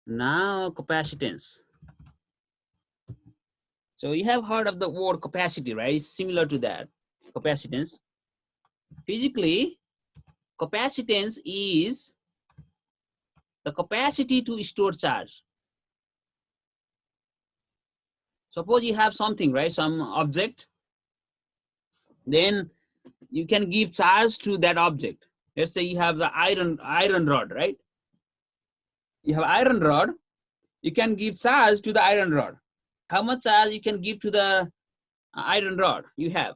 Now capacitance. So you have heard of the word capacity, right? It's similar to that. Capacitance. Physically, capacitance is the capacity to store charge. Suppose you have something, right? Some object. Then you can give charge to that object. Let's say you have the iron rod, right? You have iron rod. You can give charge to the iron rod. How much charge you can give to the iron rod you have?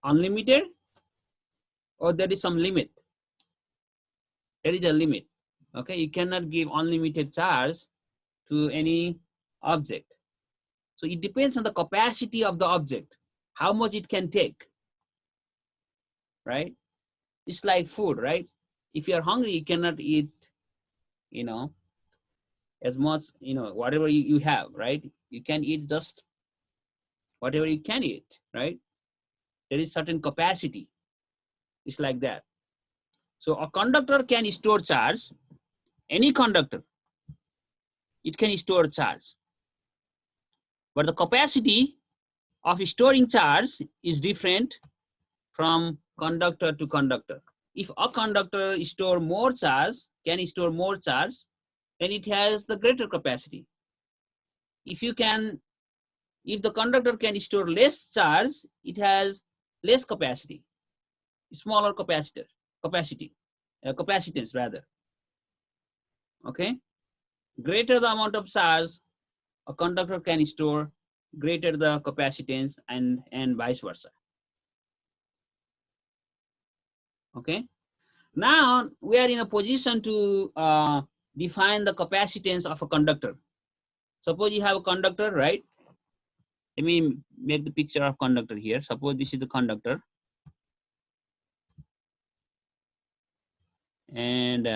Unlimited, or there is some limit? There is a limit. Okay, you cannot give unlimited charge to any object. So it depends on the capacity of the object, how much it can take, right? It's like food, right? If you are hungry, you cannot eat, as much, whatever you have, right? You can eat just whatever you can eat, right? There is certain capacity. It's like that. So a conductor can store charge. Any conductor, it can store charge. But the capacity of storing charge is different from conductor to conductor. If a conductor can store more charge, then it has the greater capacity. If the conductor can store less charge, it has less capacity, smaller capacitance rather. Okay, greater the amount of charge a conductor can store, greater the capacitance, and vice versa. Okay, now we are in a position to define the capacitance of a conductor. Suppose you have a conductor, right? Let me make the picture of conductor here. Suppose this is the conductor, and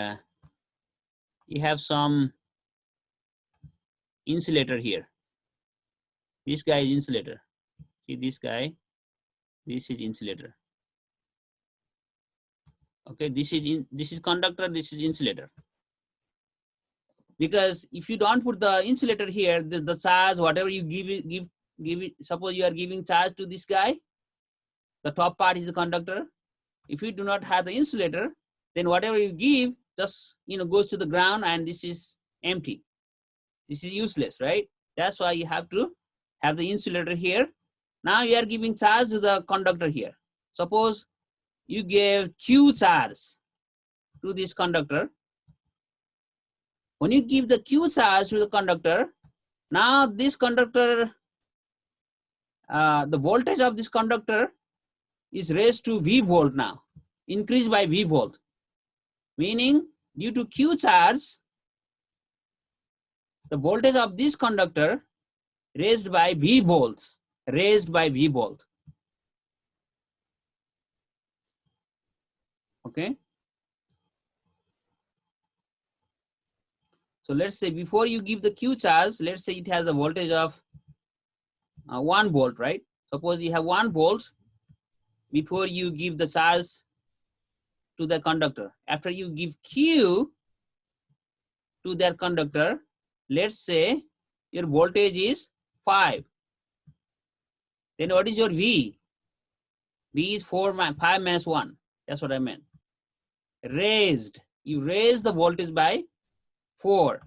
you have some insulator here. This guy is insulator. See this guy, this is insulator. Okay, this is conductor, this is insulator. Because if you don't put the insulator here, the charge, whatever you give it, suppose you are giving charge to this guy, the top part is the conductor. If you do not have the insulator, then whatever you give just goes to the ground, and this is empty. This is useless, right? That's why you have to have the insulator here. Now you are giving charge to the conductor here. Suppose you gave Q charge to this conductor. When you give the Q charge to the conductor, now this conductor, the voltage of this conductor is raised to V volt now, increased by V volt. Meaning, due to Q charge, the voltage of this conductor raised by V volts, Okay. So let's say before you give the Q charge, let's say it has a voltage of 1 volt, right? Suppose you have 1 volt before you give the charge to the conductor. After you give Q to that conductor, let's say your voltage is 5. Then what is your V? V is 5 minus 1. That's what I meant. Raised. You raise the voltage by 4.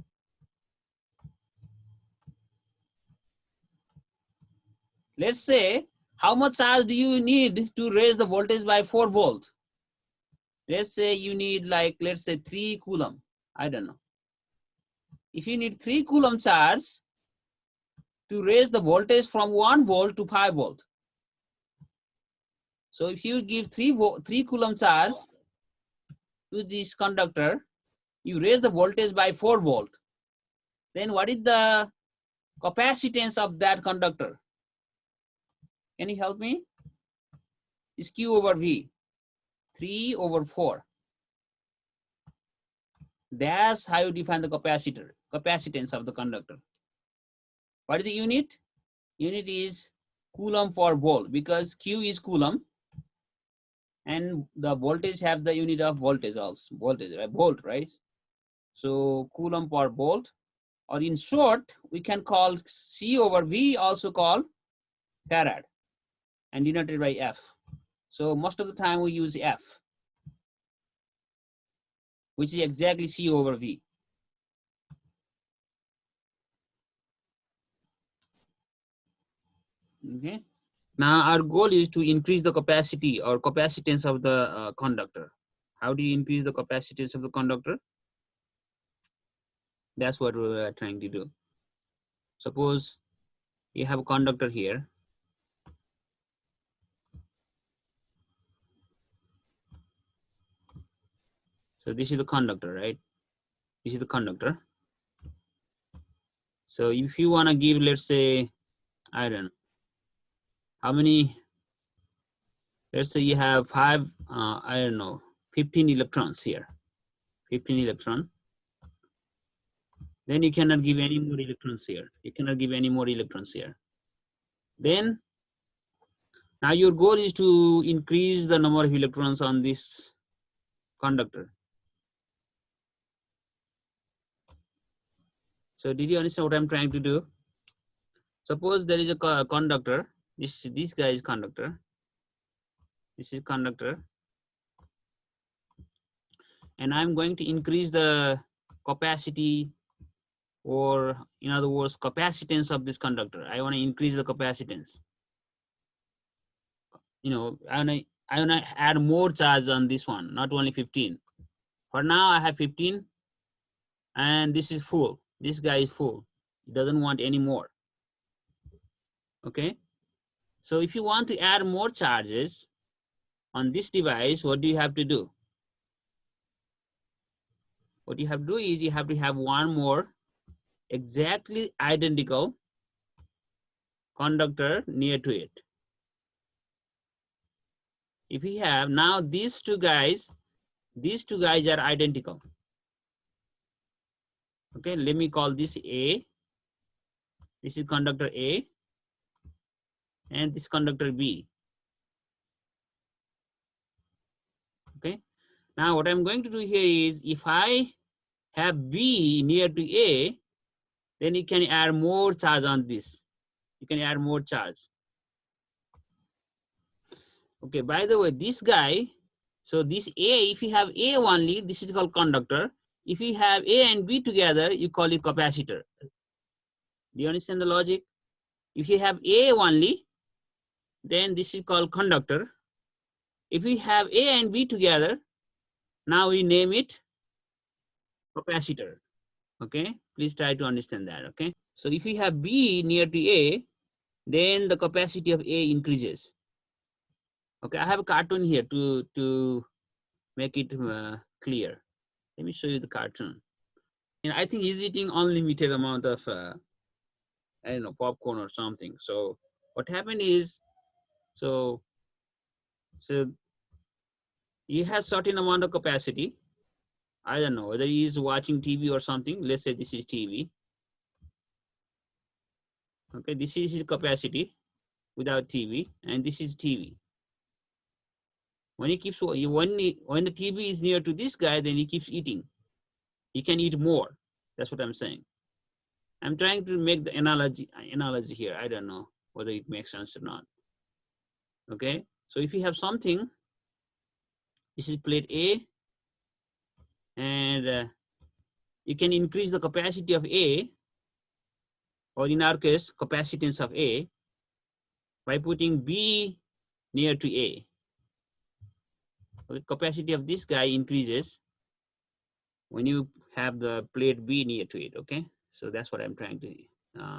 Let's say, how much charge do you need to raise the voltage by 4 volts? Let's say you need, like, let's say 3 coulomb. I don't know. If you need 3 coulomb charge to raise the voltage from 1 volt to 5 volt. So if you give 3 coulomb charge to this conductor, you raise the voltage by 4 volt. Then what is the capacitance of that conductor? Can you help me? It's Q over V, 3 over 4. That's how you define the capacitance of the conductor. What is the unit? Unit is coulomb for volt, because Q is coulomb, and the voltage has the unit of voltage also, right? Volt, right? So coulomb per volt, or in short, we can call C over V also called farad and denoted by F. So most of the time we use F, which is exactly C over V. Okay. Now our goal is to increase the capacity or capacitance of the conductor. How do you increase the capacitance of the conductor? That's what we are trying to do. Suppose you have a conductor here. So this is the conductor, right? This is the conductor. So if you want to give, let's say, I don't know, how many, let's say you have five, I don't know, 15 electrons here, 15 electron. Then you cannot give any more electrons here. You cannot give any more electrons here. Then now your goal is to increase the number of electrons on this conductor. So did you understand what I'm trying to do? Suppose there is a conductor. This guy is conductor. This is conductor. And I'm going to increase the capacity, or in other words, capacitance of this conductor. I want to increase the capacitance. You know, I want to add more charge on this one, not only 15. For now, I have 15, and this is full. This guy is full. He doesn't want any more. Okay. So if you want to add more charges on this device, what do you have to do? What you have to do is you have to have one more exactly identical conductor near to it. If we have now these two guys are identical. Okay, let me call this A. This is conductor A, and this conductor B. Okay, now what I'm going to do here is, if I have B near to A, then you can add more charge on this. You can add more charge. Okay, by the way, this guy, so this A, if you have A only, this is called conductor. If you have A and B together, you call it capacitor. Do you understand the logic? If you have A only, then this is called conductor. If we have A and B together, now we name it capacitor. Okay, please try to understand that. Okay, so if we have B near to A, then the capacity of A increases. Okay, I have a cartoon here to make it clear. Let me show you the cartoon. And I think he's eating unlimited amount of I don't know, popcorn or something. So what happened is, so he has certain amount of capacity. I don't know whether he is watching TV or something. Let's say this is TV. Okay, this is his capacity without TV, and this is TV. When he keeps when the TV is near to this guy, then he keeps eating. He can eat more. That's what I'm saying. I'm trying to make the analogy here. I don't know whether it makes sense or not. Okay, so if you have something, this is plate A, and you can increase the capacity of A, or in our case, capacitance of A, by putting B near to A. Okay, capacity of this guy increases when you have the plate B near to it. Okay, so that's what I'm trying to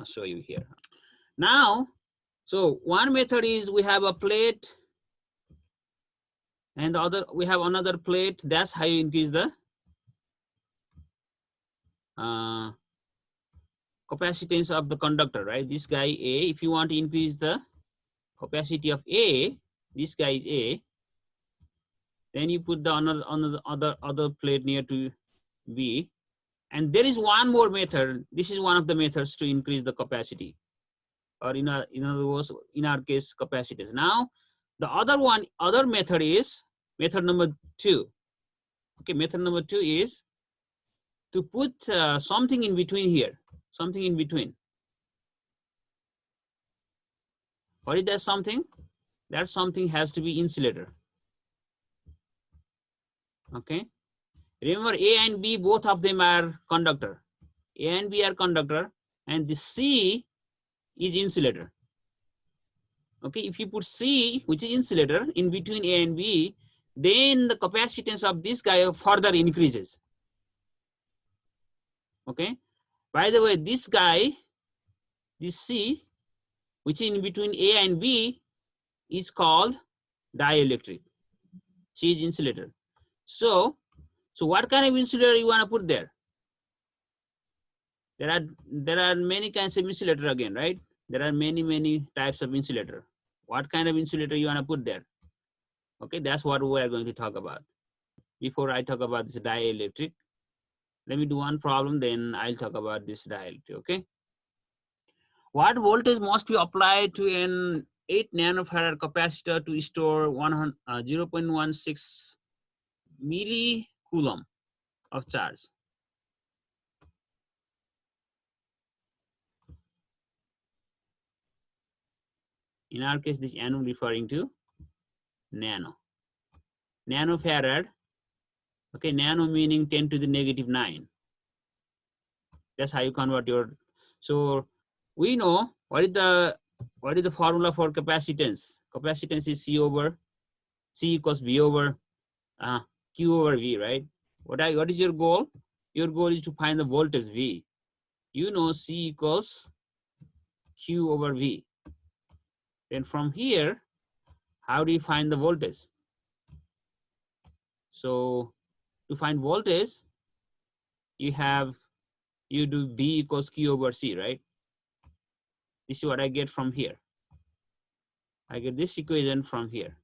show you here. Now, so one method is we have a plate, and the other we have another plate. That's how you increase the capacitance of the conductor, right? This guy A, if you want to increase the capacity of A, this guy is A, then you put the other plate near to B. And there is one more method. This is one of the methods to increase the capacity, or in other words, in our case, capacitance. Now, the other method is method number 2. Okay, method number 2 is to put something in between here, something in between. What is that something? That something has to be insulator. Okay. Remember, A and B, both of them are conductor. A and B are conductor, and the C is insulator. Okay, if you put C, which is insulator, in between A and B, then the capacitance of this guy further increases. Okay. By the way, this guy, this C, which is in between A and B, is called dielectric. C is insulator. So what kind of insulator you want to put there? There are many kinds of insulator again, right? There are many types of insulator. What kind of insulator you want to put there? Okay, that's what we are going to talk about. Before I talk about this dielectric, let me do one problem, then I'll talk about this dielectric. Okay. What voltage must be applied to an 8 nanofarad capacitor to store 0.16 millicoulomb of charge? In our case, this nano referring to nano. Nanofarad. Okay, nano meaning 10 to the negative 9. That's how you convert your. So we know what is the formula for capacitance. Capacitance is C equals V over Q over V, right? What is your goal? Your goal is to find the voltage V. You know C equals Q over V. Then from here, how do you find the voltage? So to find voltage, you do V equals Q over C, right? This is what I get from here. I get this equation from here,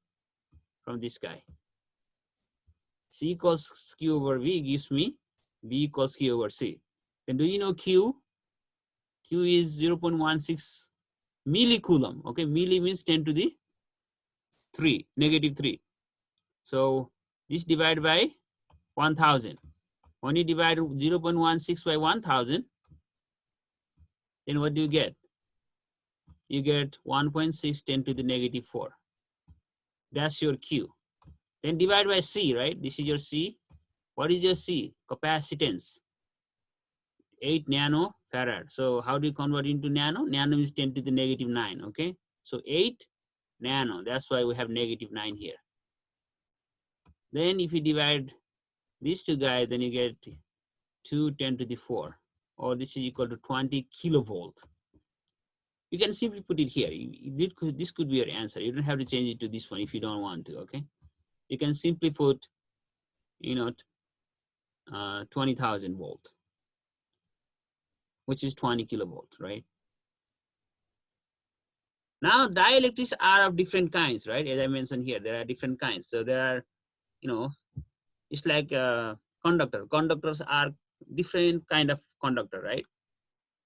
from this guy. C equals Q over V gives me V equals Q over C. Then do you know Q? Q is 0.16 millicoulomb. Okay, milli means 10 to the 3, negative 3. So this divided by 1000. When you divide 0.16 by 1000, then what do you get? You get 1.6 10 to the negative 4. That's your Q. Then divide by C, right? This is your C. What is your C? Capacitance. 8 nanofarad. So how do you convert into nano? Nano is 10 to the negative 9, okay? So 8 nano, that's why we have negative 9 here. Then if you divide these two guys, then you get 2 10 to the 4, or this is equal to 20 kilovolt. You can simply put it here. This could be your answer. You don't have to change it to this one if you don't want to, okay? You can simply put, 20,000 volt, which is 20 kilovolt, right? Now dielectrics are of different kinds, right? As I mentioned here, there are different kinds. So there are, it's like conductor. Conductors are different kind of conductor, right?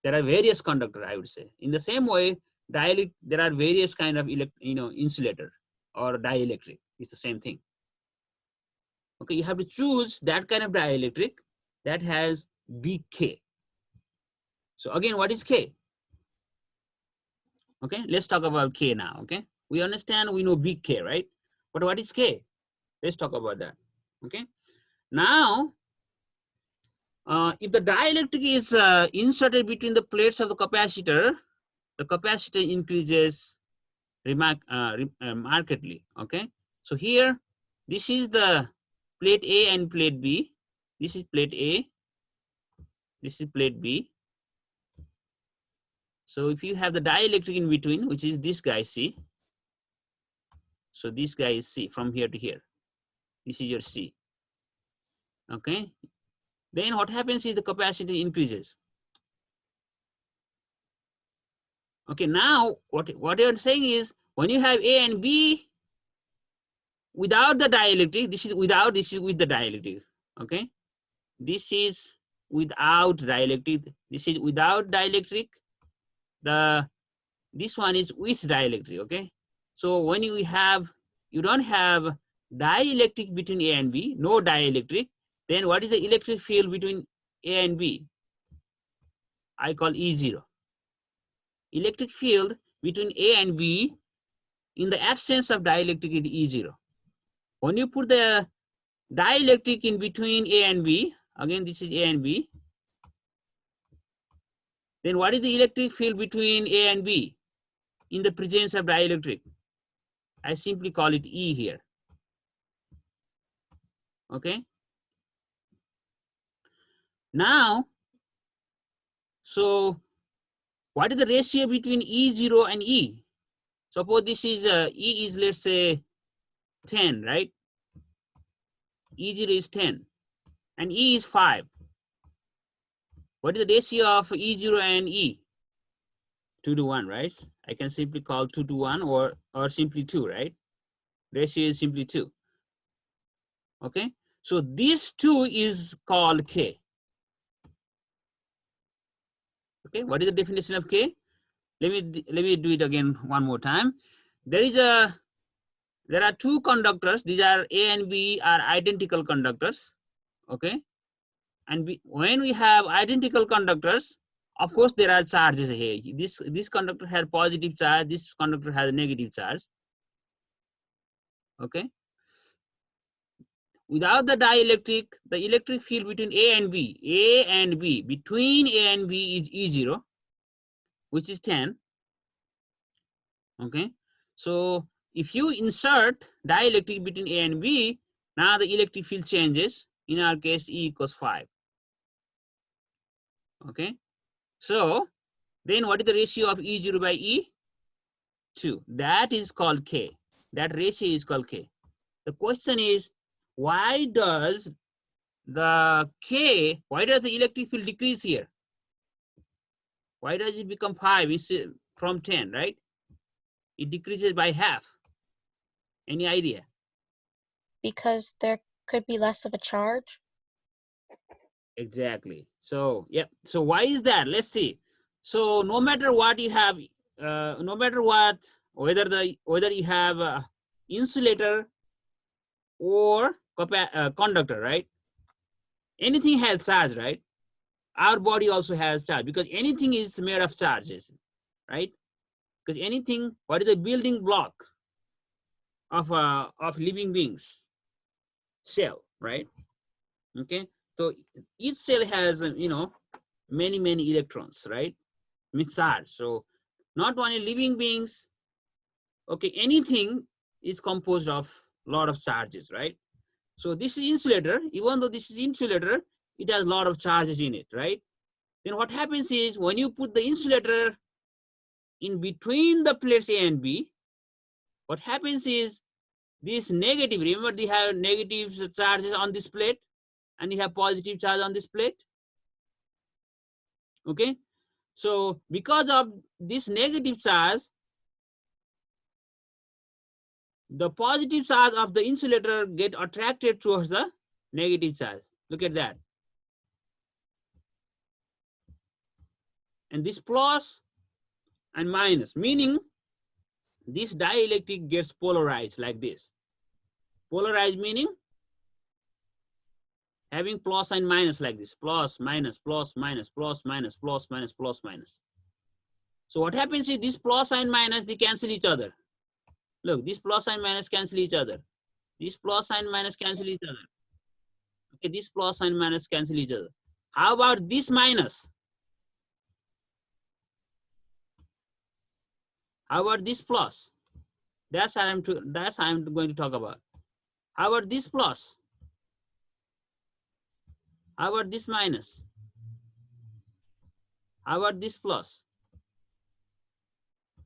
There are various conductor, I would say. In the same way, there are various kind of insulator or dielectric. It's the same thing. Okay, you have to choose that kind of dielectric that has big K. So again, what is K? Okay, let's talk about K now. Okay, we understand, we know big K, right? But what is K? Let's talk about that. Okay, now if the dielectric is inserted between the plates of the capacitor increases markedly. Okay, so here, this is the plate A and plate B. This is plate A. This is plate B. So if you have the dielectric in between, which is this guy C. So this guy is C from here to here. This is your C. Okay. Then what happens is the capacity increases. Okay, now what you're saying is when you have A and B without the dielectric, this is with the dielectric. Okay. This is without dielectric. This is without dielectric. This one is with dielectric. Okay. So when you don't have dielectric between A and B, no dielectric, then what is the electric field between A and B, I call E0. Electric field between A and B in the absence of dielectric is E0. When you put the dielectric in between A and B, again this is A and B, then what is the electric field between A and B in the presence of dielectric? I simply call it E here. Okay. Now, so what is the ratio between E0 and E? Suppose this is E is, let's say, 10, right? E0 is 10 and E is 5. What is the ratio of E0 and E? 2 to 1, right? I can simply call 2 to 1 or simply 2, right? Ratio is simply 2. Okay, so this 2 is called K. Okay, what is the definition of K? Let me do it again one more time. There are two conductors. These are A and B are identical conductors. Okay, and when we have identical conductors, of course there are charges here. This conductor has positive charge, this conductor has a negative charge. Okay, without the dielectric, the electric field between A and B between A and B is E0, which is 10. Okay, so if you insert dielectric between A and B, now the electric field changes. In our case, E equals 5. Okay, so then what is the ratio of E0 by E? 2. That is called K. That ratio is called K. The question is, why does the electric field decrease here? Why does it become 5 instead from 10, right? It decreases by half. Any idea? Because there could be less of a charge. Exactly. So, yeah. So why is that? Let's see. So no matter what you have, no matter what, whether you have insulator or conductor, right? Anything has charge, right? Our body also has charge because anything is made of charges, right? Because anything, what is the building block of living beings? Cell, right? Okay. So each cell has many electrons, right? With charge. So not only living beings, okay, anything is composed of a lot of charges, right? So this is insulator. Even though this is insulator, it has a lot of charges in it, right? Then what happens is when you put the insulator in between the plates A and B, what happens is this negative, remember they have negative charges on this plate and you have positive charge on this plate. Okay, so because of this negative charge, the positive charge of the insulator get attracted towards the negative charge. Look at that. And this plus and minus, meaning this dielectric gets polarized like this. Polarized meaning having plus and minus like this, plus, minus, plus, minus, plus, minus, plus, minus, plus, minus. So what happens is this plus and minus, they cancel each other. Look, this plus and minus cancel each other. This plus and minus cancel each other. Okay, this plus and minus cancel each other. How about this minus? How about this plus? That's what I'm going to talk about. How about this plus? How about this minus? How about this plus?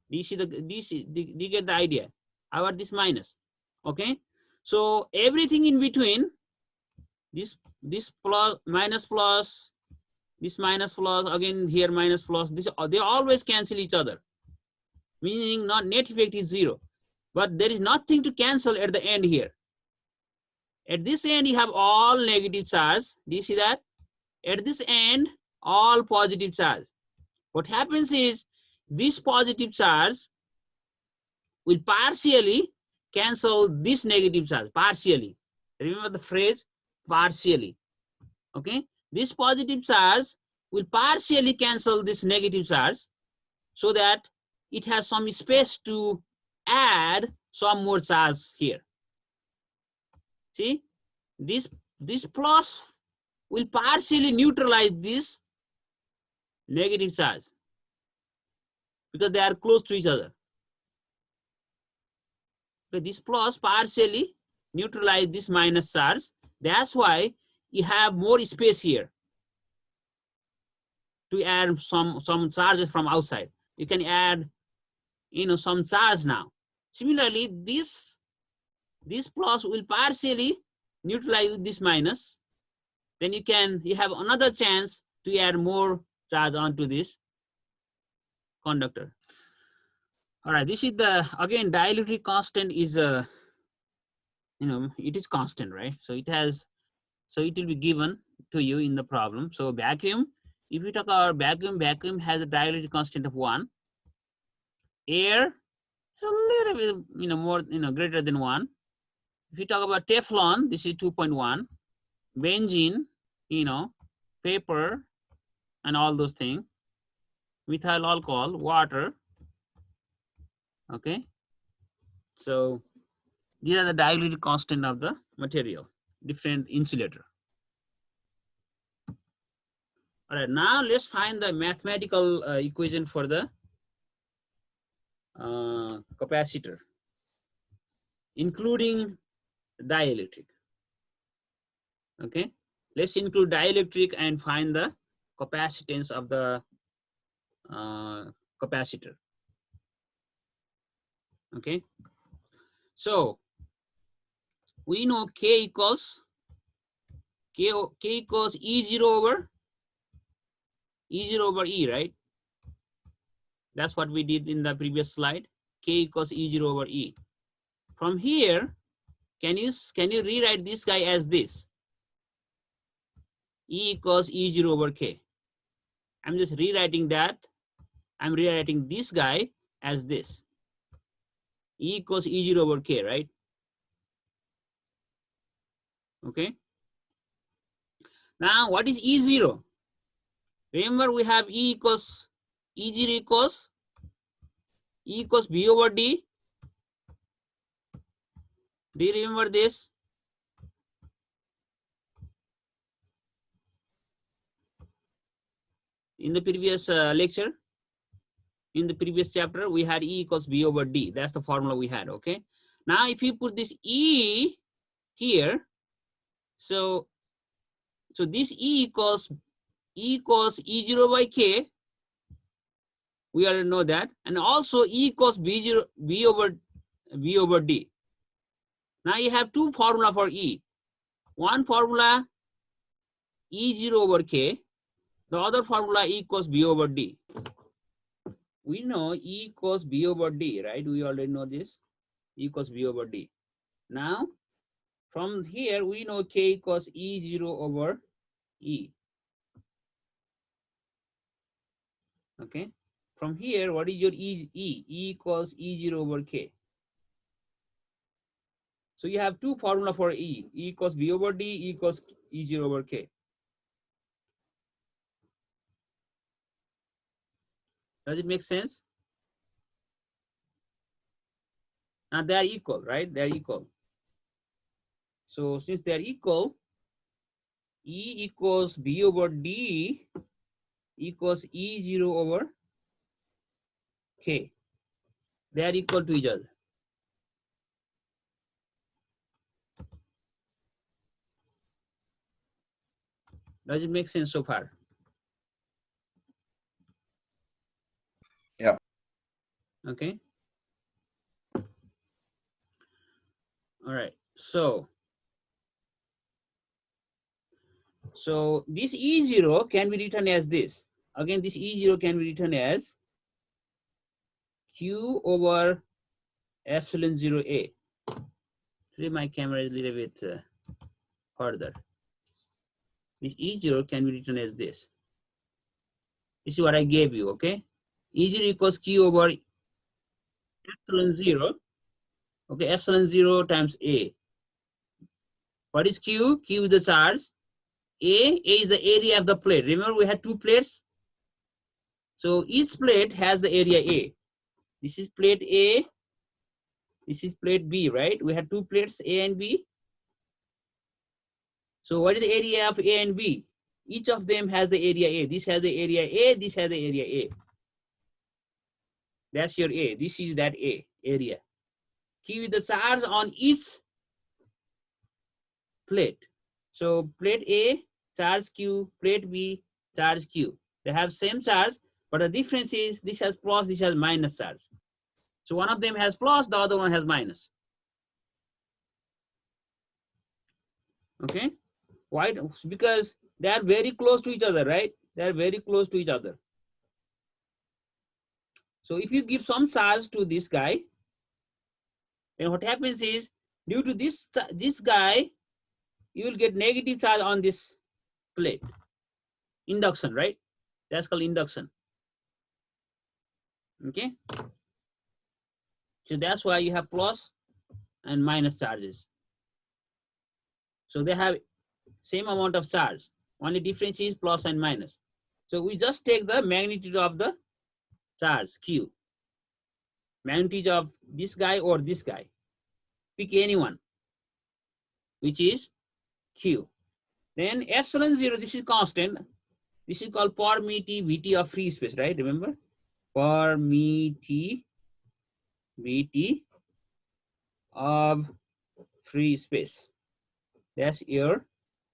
Do you get the idea? How about this minus? Okay, so everything in between, this plus, minus plus, this minus plus, again here minus plus, this, they always cancel each other, meaning not net effect is 0. But there is nothing to cancel at the end here. At this end, you have all negative charge. Do you see that? At this end, all positive charge. What happens is this positive charge will partially cancel this negative charge, partially. Remember the phrase partially. Okay, this positive charge will partially cancel this negative charge so that it has some space to add some more charge here. See, this plus will partially neutralize this negative charge because they are close to each other. Okay, this plus partially neutralize this minus charge. That's why you have more space here to add some charges from outside. You can add, some charge now. Similarly, this plus will partially neutralize with this minus. Then you have another chance to add more charge onto this conductor. All right, this is again, dielectric constant is it is constant, right? So it will be given to you in the problem. So vacuum, if you talk about vacuum has a dielectric constant of 1. Air is a little bit, more, greater than 1. If you talk about Teflon, this is 2.1. Benzene, paper, and all those things. Methyl alcohol, water. Okay. So these are the dielectric constant of the material, different insulator. All right, now let's find the mathematical equation for the capacitor, including dielectric. Okay, let's include dielectric and find the capacitance of the capacitor. Okay, so we know K equals E0 over E, right? That's what we did in the previous slide. K equals E0 over E. From here, can you rewrite this guy as this? E equals E0 over K. I'm just rewriting that. I'm rewriting this guy as this. E equals E0 over K, right? Okay. Now, what is E0? Remember, we have E equals E0 equals E equals B over D. Do you remember this? In the previous lecture, in the previous chapter, we had E equals B over D. That's the formula we had, okay? Now, if you put this E here, so this E equals E0 by K. We already know that. And also E equals B over D. Now you have two formula for E. One formula E0 over K. The other formula E equals B over D. We know E equals B over D, right? We already know this. E equals B over D. Now, from here, we know K equals E0 over E. Okay. From here, what is your E? E equals E0 over K. So you have two formula for E. E equals B over D, E equals E0 over K. Does it make sense? Now they are equal, right? They are equal. So since they are equal, E equals B over D equals E0 over K. They are equal to each other. Does it make sense so far? Yeah. Okay. All right. So this E0 can be written as this. Again, this E0 can be written as Q over epsilon 0A. Today my camera is a little bit further. This E0 can be written as this. This is what I gave you, okay? E0 equals Q over epsilon 0. Okay, epsilon 0 times A. What is Q? Q is the charge. A is the area of the plate. Remember we had two plates? So each plate has the area A. This is plate A. This is plate B, right? We have two plates, A and B. So what is the area of A and B? Each of them has the area A. This has the area A. This has the area A. That's your A. This is that A area. Keep the charge on each plate. So plate A, charge Q, plate B, charge Q. They have same charge, but the difference is this has plus, this has minus charge. So one of them has plus, the other one has minus. Okay? Why? Because they are very close to each other, right? They are very close to each other. So if you give some charge to this guy, then what happens is due to this guy, you will get negative charge on this plate. Induction, right? That's called induction. Okay? So that's why you have plus and minus charges. So they have same amount of charge. Only difference is plus and minus. So we just take the magnitude of the charge, Q. Magnitude of this guy or this guy. Pick anyone, which is Q. Then epsilon 0, this is constant. This is called permittivity of free space, right? Remember? Permittivity of free space. That's your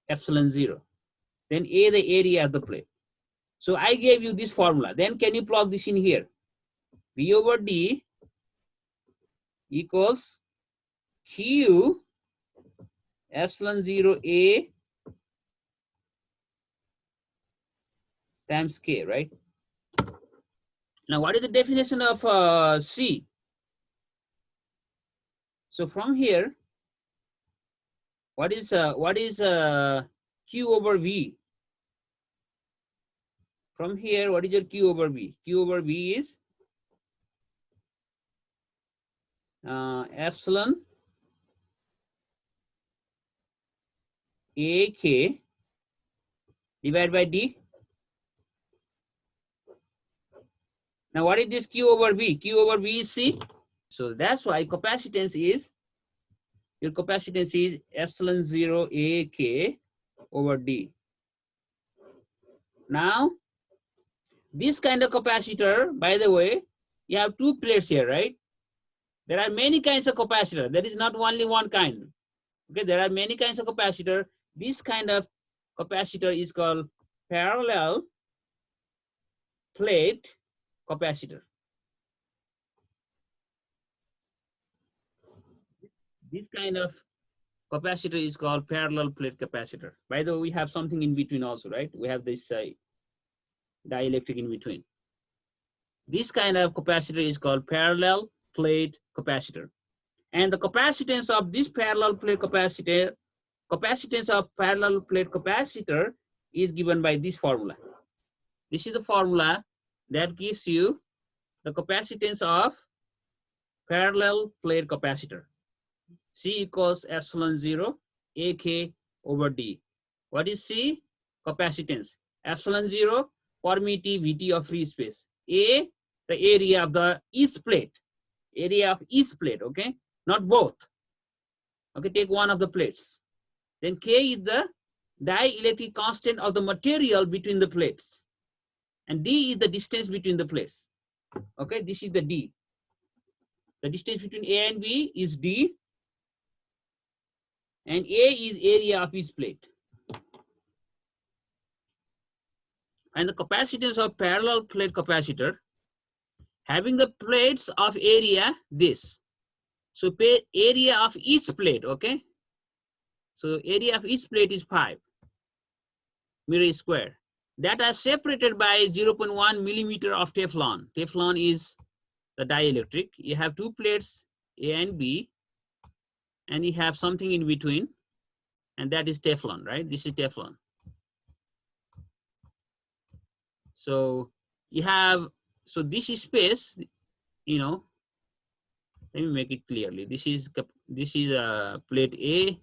epsilon 0. Then A, the area of the plate. So I gave you this formula. Then can you plug this in here? V over D equals Q epsilon 0 A times K, right? Now what is the definition of C? So from here, what is Q over V? From here, what is your Q over V? Q over V is epsilon AK divided by D. Now what is this Q over V? Q over V is C. So that's why capacitance is, your capacitance is epsilon 0 AK over D. Now, this kind of capacitor, by the way, you have two plates here, right? There are many kinds of capacitor. There is not only one kind. Okay, there are many kinds of capacitor. This kind of capacitor is called parallel plate capacitor. This kind of capacitor is called parallel plate capacitor. By the way, we have something in between also, right? We have this dielectric in between. This kind of capacitor is called parallel plate capacitor. And the capacitance of this parallel plate capacitor, capacitance of parallel plate capacitor is given by this formula. This is the formula that gives you the capacitance of parallel plate capacitor. C equals epsilon 0 AK over D. What is C? Capacitance. Epsilon 0, permittivity of free space. A, the area of the each plate. Area of each plate, okay? Not both. Okay, take one of the plates. Then K is the dielectric constant of the material between the plates. And D is the distance between the plates. Okay, this is the D. The distance between A and B is D. And A is area of each plate. And the capacitance of parallel plate capacitor, having the plates of area this. So area of each plate, okay? So area of each plate is 5 meter square. That are separated by 0.1 millimeter of Teflon. Teflon is the dielectric. You have two plates, A and B, and you have something in between, and that is Teflon, right? This is Teflon. So you have, so this is space, you know, let me make it clearly. This is plate A,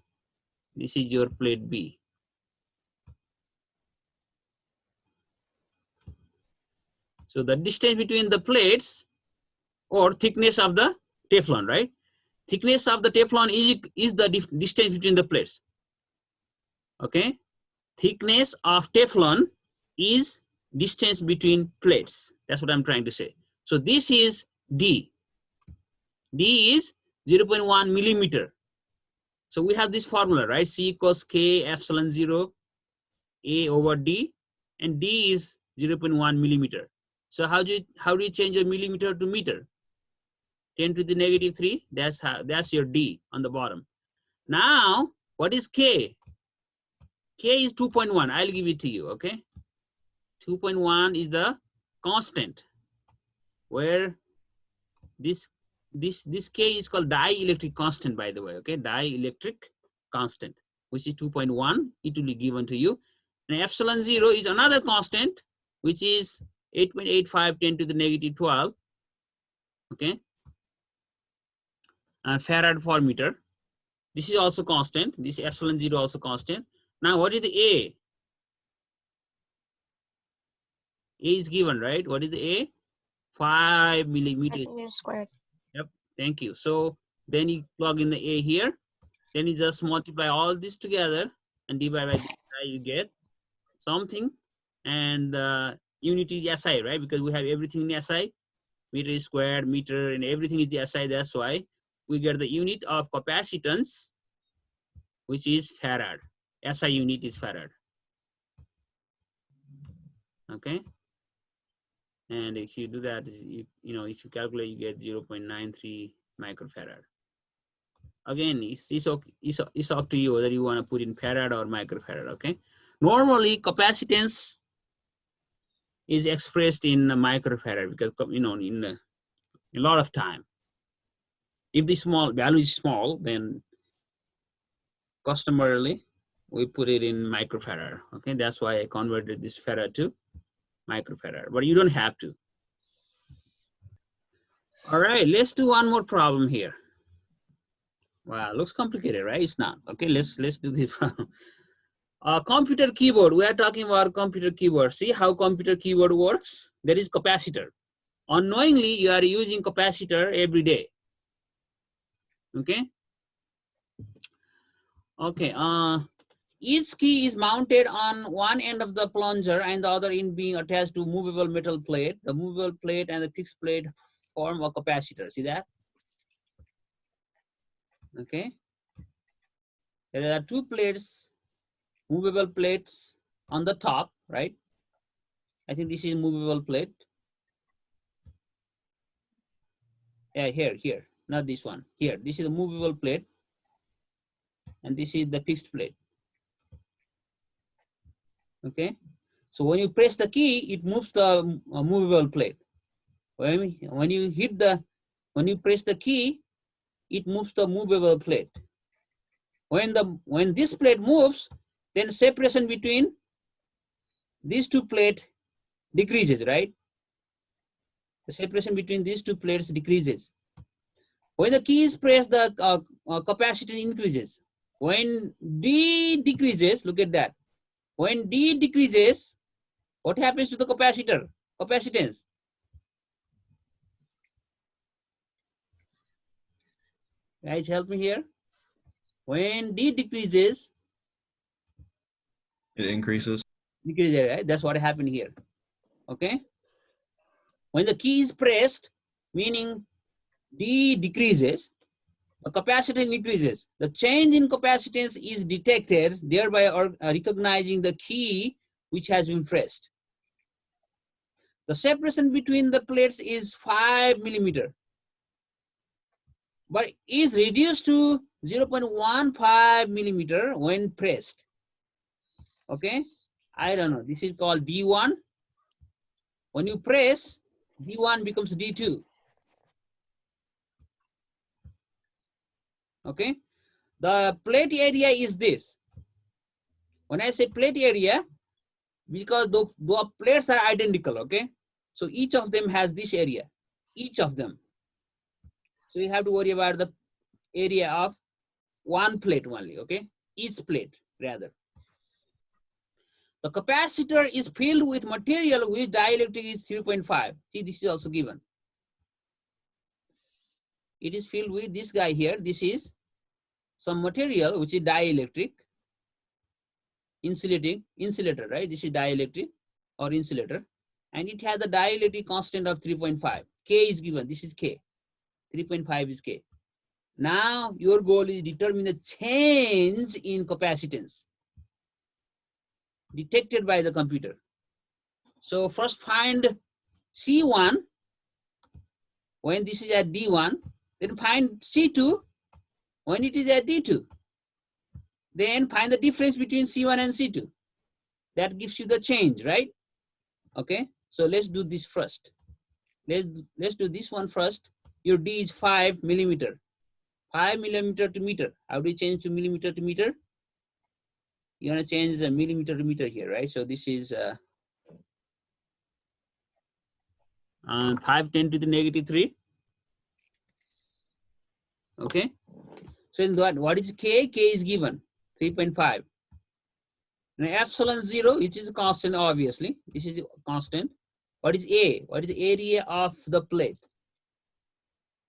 this is your plate B. So the distance between the plates or thickness of the Teflon, right? Thickness of the Teflon is the distance between the plates. Okay, thickness of Teflon is distance between plates. That's what I'm trying to say. So this is D. D is 0.1 millimeter. So we have this formula, right? C equals K epsilon 0 A over D, and D is 0.1 millimeter. So how do you change a millimeter to meter? 10 to the negative 3, that's your D on the bottom. Now, what is K? K is 2.1. I'll give it to you, okay? 2.1 is the constant, where this K is called dielectric constant, by the way, okay? Dielectric constant, which is 2.1. It will be given to you. And epsilon 0 is another constant, which is 8.85 10 to the negative 12, okay? Farad per meter. This is also constant. This epsilon 0 also constant. Now, what is the A? A is given, right? What is the A? 5 millimeters. 5 meters squared. Yep, thank you. So then you plug in the A here. Then you just multiply all this together and divide by this, you get something. And unit is SI, right? Because we have everything in SI. Meter is squared, meter, and everything is the SI. That's why we get the unit of capacitance, which is farad. SI unit is farad. Okay. And if you do that, if you calculate, you get 0.93 microfarad. Again, it's up to you whether you want to put in farad or microfarad. Okay. Normally, capacitance is expressed in microfarad because in a lot of time, if the small value is small, then customarily we put it in microfarad. Okay, that's why I converted this farad to microfarad, but you don't have to. All right, let's do one more problem here. Wow, looks complicated, right? It's not. Okay, let's do this problem. Computer keyboard. We are talking about computer keyboard. See how computer keyboard works? There is capacitor. Unknowingly, you are using capacitor every day. Okay. Okay. Each key is mounted on one end of the plunger and the other end being attached to movable metal plate. The movable plate and the fixed plate form a capacitor. See that? Okay. There are two plates, movable plates on the top, right? I think this is movable plate. Yeah, here, not this one. Here, this is a movable plate, and this is the fixed plate. Okay, so when you press the key, it moves the movable plate. When you press the key, it moves the movable plate. When this plate moves, then separation between these two plates decreases, right? The separation between these two plates decreases. When the key is pressed, the capacitance increases. When D decreases, look at that. When D decreases, what happens to the capacitor? Capacitance. Guys, help me here. When D decreases, it increases. Decreases, right? That's what happened here. Okay. When the key is pressed, meaning D decreases, the capacitance increases. The change in capacitance is detected, thereby recognizing the key which has been pressed. The separation between the plates is 5 millimeter, but is reduced to 0.15 millimeter when pressed. Okay, I don't know. This is called D1. When you press, D1 becomes D2. Okay, the plate area is this. When I say plate area, because the plates are identical, okay? So each of them has this area, each of them. So you have to worry about the area of one plate only, okay? Each plate rather. The capacitor is filled with material which dielectric is 3.5. See, this is also given. It is filled with this guy here. This is some material which is dielectric, insulator, right? This is dielectric or insulator, and it has the dielectric constant of 3.5. K is given. This is K. 3.5 is K. Now your goal is determine the change in capacitance detected by the computer. So first find C1 when this is at D1, then find C2 when it is at D2. Then find the difference between C1 and C2. That gives you the change, right? Okay, so let's do this first. Let's do this one first. Your D is 5 millimeter. 5 millimeter to meter. How do you change to millimeter to meter? You're gonna change the millimeter to meter here, right? So this is 510 to the negative 3. Okay. So in that, what is K? K is given 3.5. Now epsilon 0, which is a constant, obviously. This is a constant. What is A? What is the area of the plate?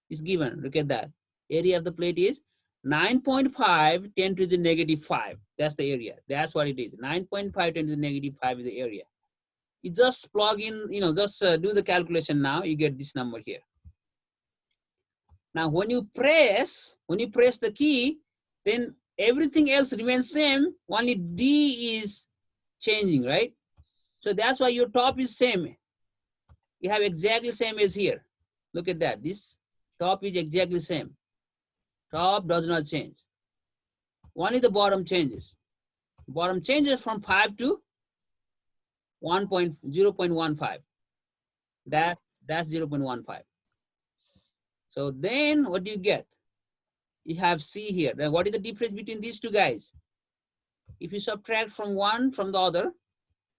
Is given. Look at that. Area of the plate is 9.5 10 to the negative 5. That's the area. That's what it is. 9.5 10 to the negative 5 is the area. You just plug in, just do the calculation now. You get this number here. Now, when you press the key, then everything else remains same. Only D is changing, right? So that's why your top is same. You have exactly same as here. Look at that. This top is exactly same. Top does not change. Only the bottom changes. Bottom changes from 5 to 0.15. That's 0.15. So then what do you get? You have C here. Then what is the difference between these two guys? If you subtract from one from the other,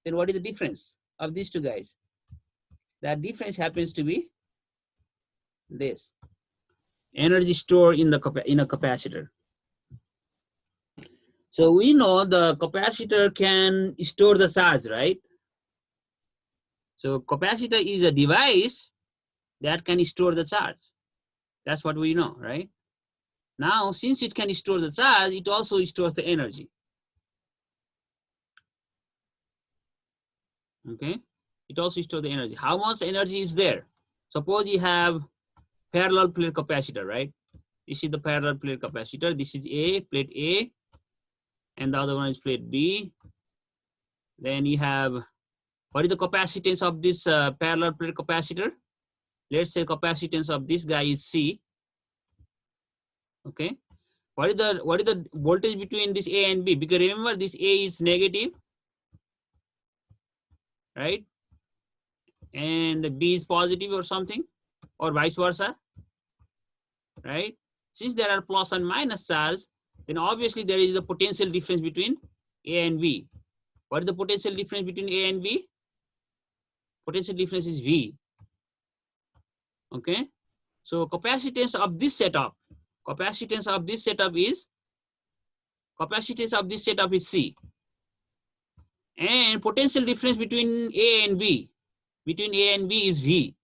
then what is the difference of these two guys? That difference happens to be this. Energy stored in a capacitor. So we know the capacitor can store the charge, right? So capacitor is a device that can store the charge. That's what we know, right? Now, since it can store the charge, it also stores the energy. Okay, it also stores the energy. How much energy is there? Suppose you have parallel plate capacitor, right? This is the parallel plate capacitor. This is plate A, and the other one is plate B. Then you have, what is the capacitance of this parallel plate capacitor? Let's say capacitance of this guy is C. Okay, what is the voltage between this A and B? Because remember, this A is negative, right? And B is positive or something, or vice versa, right? Since there are plus and minus charge, then obviously there is the potential difference between A and B. What is the potential difference between A and B? Potential difference is V. Okay, so capacitance of this setup is C, and potential difference between A and B is V.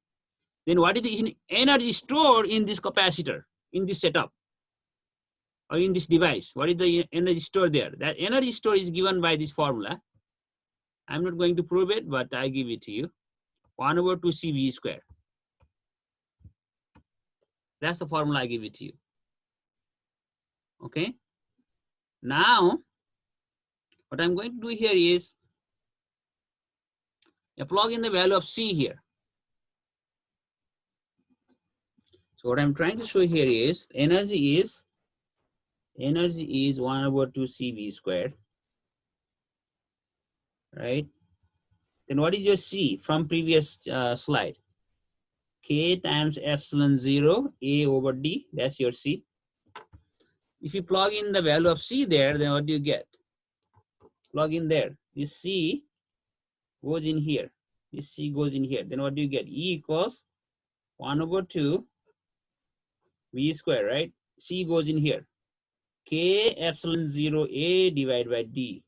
Then what is the energy stored in this capacitor, in this setup, or in this device? What is the energy stored there? That energy stored is given by this formula. I'm not going to prove it, but I give it to you. 1/2CV square. That's the formula I give it to you. Okay. Now, what I'm going to do here is I plug in the value of C here. So what I'm trying to show here is energy is 1/2CV squared, right? Then what is your C from previous slide? K times epsilon 0 A over D. That's your C. If you plug in the value of C there, then what do you get? Plug in there. This C goes in here. This C goes in here. Then what do you get? E equals 1/2 V square, right? C goes in here. K epsilon 0 A divided by D.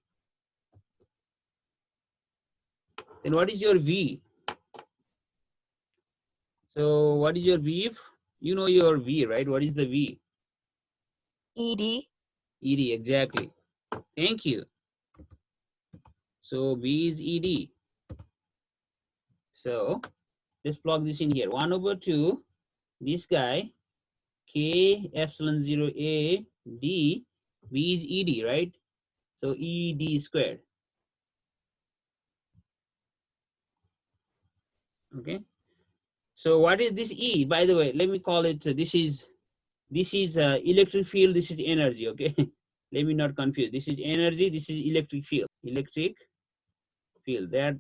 Then what is your V? So what is your V? You know your V, right? What is the V? ED. ED, exactly. Thank you. So V is ED. So let's plug this in here. 1 over 2, this guy, K epsilon 0 A D, V is ED, right? So ED squared. Okay. So what is this E? By the way, let me call it, this is electric field, this is energy, okay? Let me not confuse. This is energy, this is electric field. Electric field, that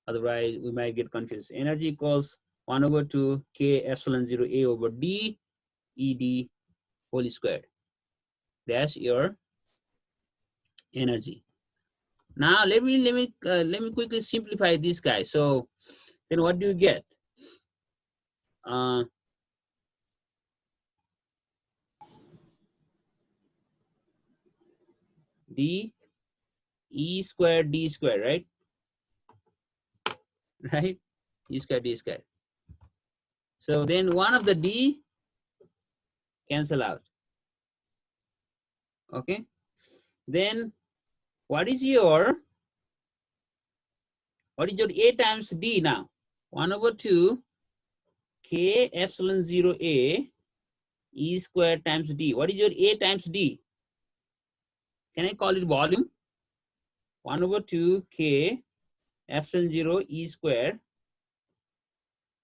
otherwise we might get confused. Energy equals 1 over 2 K epsilon 0 A over D ED whole squared. That's your energy. Now let me quickly simplify this guy. So then what do you get? D E squared D squared, right? Right? E squared D squared. So then one of the D cancel out. Okay. Then what is your A times D now? 1 over 2 K epsilon 0 A E squared times D. What is your A times D? Can I call it volume? 1 over 2 K epsilon 0 E squared.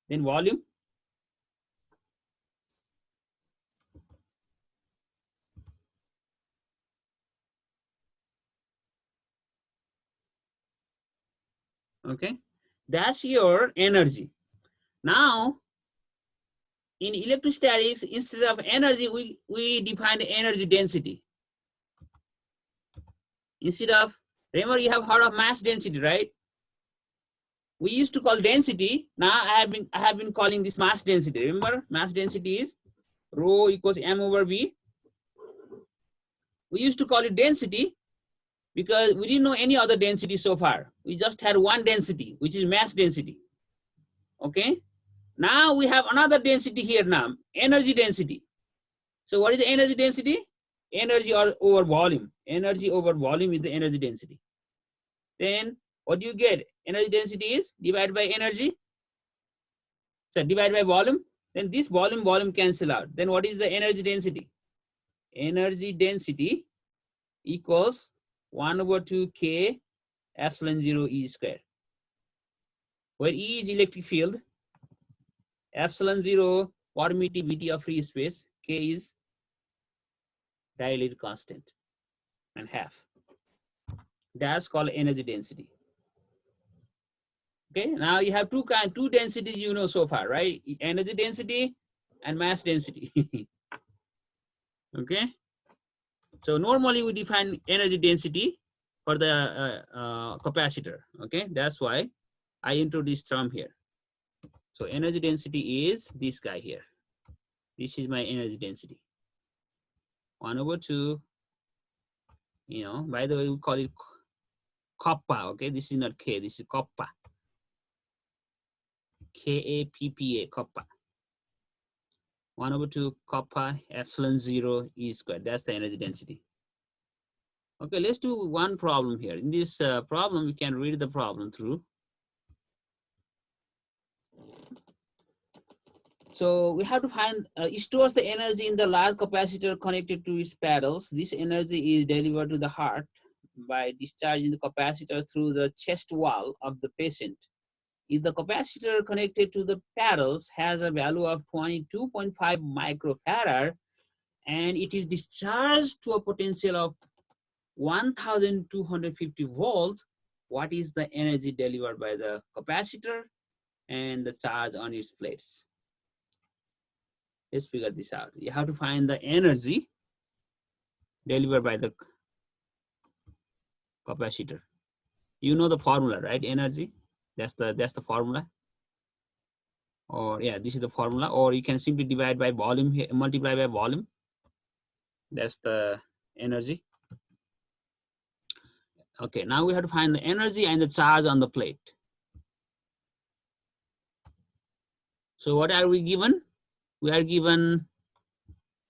Then volume. Okay. That's your energy. Now, in electrostatics, instead of energy, we define the energy density. Instead of, remember you have heard of mass density, right? We used to call density. Now I have been calling this mass density. Remember, mass density is rho equals m over v. We used to call it density because we didn't know any other density so far. We just had one density, which is mass density. Okay. Now we have another density here now, energy density. So what is the energy density? Energy over volume. Energy over volume is the energy density. Then what do you get? Energy density is divided by energy. So divided by volume. Then this volume cancel out. Then what is the energy density? Energy density equals 1 over 2 K epsilon 0 E squared. Where E is electric field, epsilon 0 permittivity of free space, K is Dielectric constant and half. That's called energy density. Okay, now you have two densities you know so far, right? Energy density and mass density. Okay, so normally we define energy density for the capacitor. Okay, that's why I introduced term here. So energy density is this guy here. This is my energy density. 1 over 2, you know, by the way, we call it kappa. Okay, this is not K, this is kappa. K-A-P-P-A, kappa. 1 over 2 kappa epsilon 0 E squared. That's the energy density. Okay, let's do one problem here. In this problem, we can read the problem through. So we have to find, it stores the energy in the large capacitor connected to its paddles. This energy is delivered to the heart by discharging the capacitor through the chest wall of the patient. If the capacitor connected to the paddles has a value of 22.5 microfarad and it is discharged to a potential of 1250 volts, what is the energy delivered by the capacitor and the charge on its plates? Let's figure this out. You have to find the energy delivered by the capacitor. You know the formula, right? Energy. That's the formula. Or yeah, this is the formula. Or you can simply divide by volume here, multiply by volume. That's the energy. Okay, now we have to find the energy and the charge on the plate. So what are we given? We are given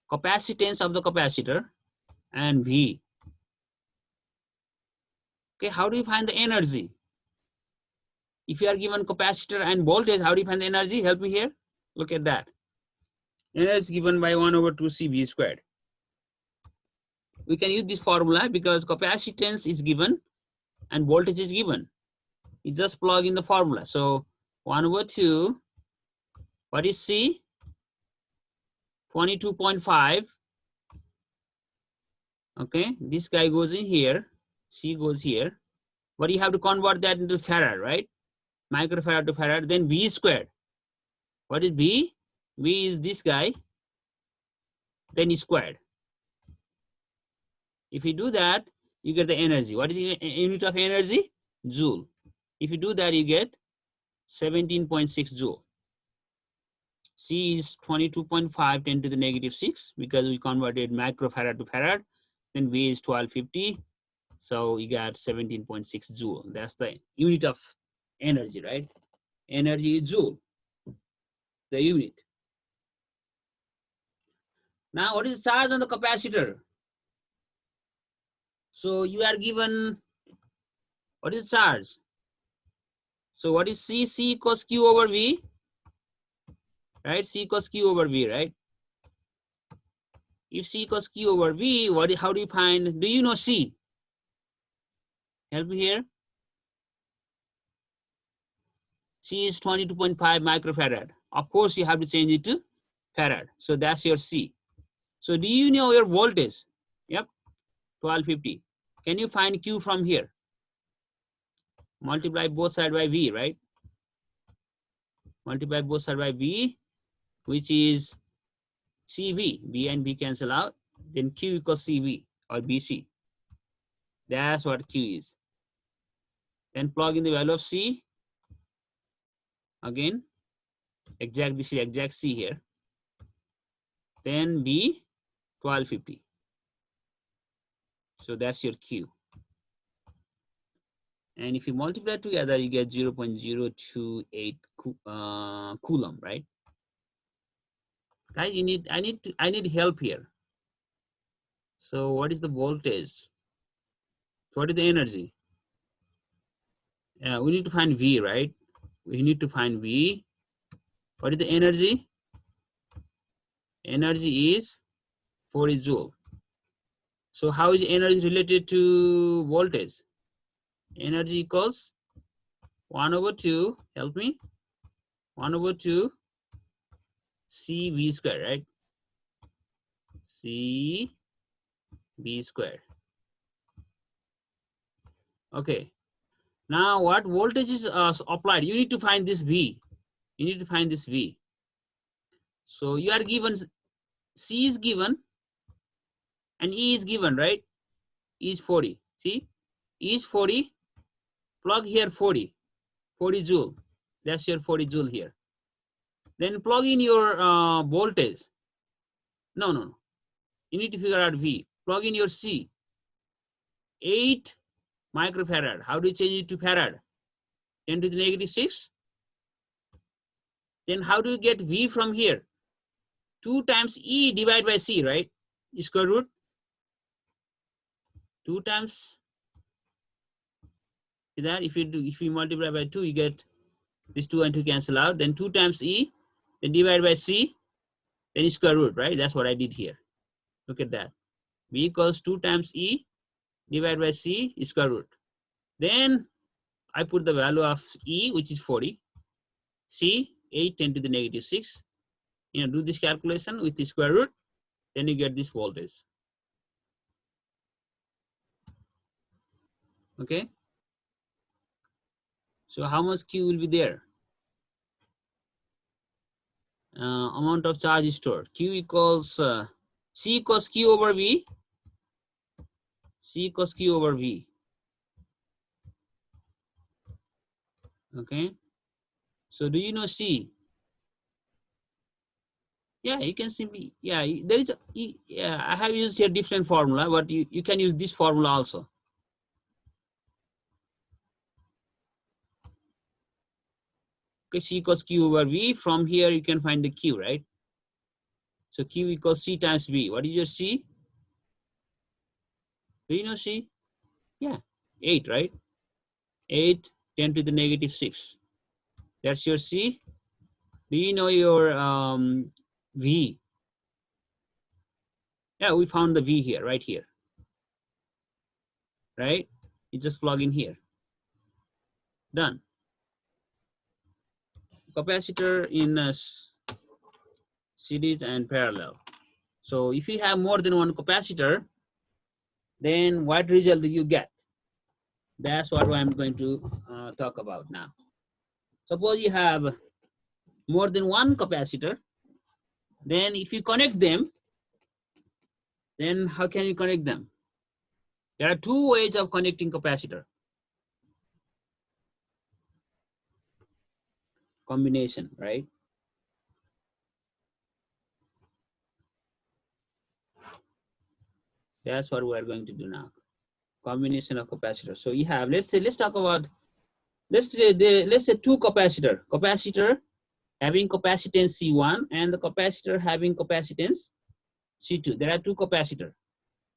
capacitance of the capacitor and V. Okay, how do you find the energy? If you are given capacitor and voltage, how do you find the energy? Help me here. Look at that. Energy is given by 1/2 CV squared. We can use this formula because capacitance is given and voltage is given. You just plug in the formula. So 1/2, what is C? 22.5. Okay, this guy goes in here, C goes here, but you have to convert that into farad, right? Microfarad to farad, then V squared. What is V? V is this guy, then squared. If you do that, you get the energy. What is the unit of energy? Joule. If you do that, you get 17.6 joule. C is 22.5 10 to the negative 6 because we converted microfarad to farad. Then V is 1250. So you got 17.6 joule. That's the unit of energy, right? Energy is joule, the unit. Now, what is the charge on the capacitor? So you are given, what is the charge? So what is C? C equals Q over V, right? C equals Q over V, right? If C equals Q over V, how do you find, do you know C? Help me here. C is 22.5 microfarad. Of course, you have to change it to farad. So that's your C. So do you know your voltage? Yep, 1250. Can you find Q from here? Multiply both sides by V, right? Multiply both sides by V, which is CV. V and V cancel out. Then Q equals CV or BC. That's what Q is. Then plug in the value of C. Again, this is exact C here. Then B, 1250. So that's your Q. And if you multiply together, you get 0.028 coulomb, right? Guys, I need help here. So what is the voltage? What is the energy? We need to find V, right? We need to find V. What is the energy? Energy is 40 joule. So how is energy related to voltage? Energy equals 1/2, help me, 1/2 CV squared, right? CV squared. Okay. Now what voltage is applied? You need to find this V. You need to find this V. So you are given, C is given and E is given, right? E is 40. See, E is 40. Plug here 40 joule. That's your 40 joule here. Then plug in your voltage. No. You need to figure out V. Plug in your C. 8 microfarad. How do you change it to farad? 10 to the negative 6. Then how do you get V from here? 2 times E divided by C, right? Square root. 2 times that, if you multiply by 2, you get this 2 and 2 cancel out. Then 2 times E, then divide by C, then square root, right? That's what I did here. Look at that. V equals 2 times E divided by C square root. Then I put the value of E, which is 40. C, 8 10 to the negative 6. Do this calculation with the square root. Then you get this voltage. Okay. So how much Q will be there? Amount of charge stored. Q equals C equals Q over V. C equals Q over V. Okay. So do you know C? Yeah, you can simply, yeah, there is, yeah, I have used here different formula, but you can use this formula also. Okay, C equals Q over V. From here, you can find the Q, right? So Q equals C times V. What is your C? Do you know C? Yeah, 8, right? 8, 10 to the negative 6. That's your C. Do you know your V? Yeah, we found the V here, right here. Right? You just plug in here. Done. Capacitor in series and parallel. So if you have more than one capacitor, then what result do you get? That's what I'm going to talk about now. Suppose you have more than one capacitor, then if you connect them, then how can you connect them? There are two ways of connecting capacitor. Combination, right? That's what we're going to do now. Combination of capacitors. So you have, let's talk about, let's say two capacitor. Capacitor having capacitance C1 and the capacitor having capacitance C2. There are two capacitors.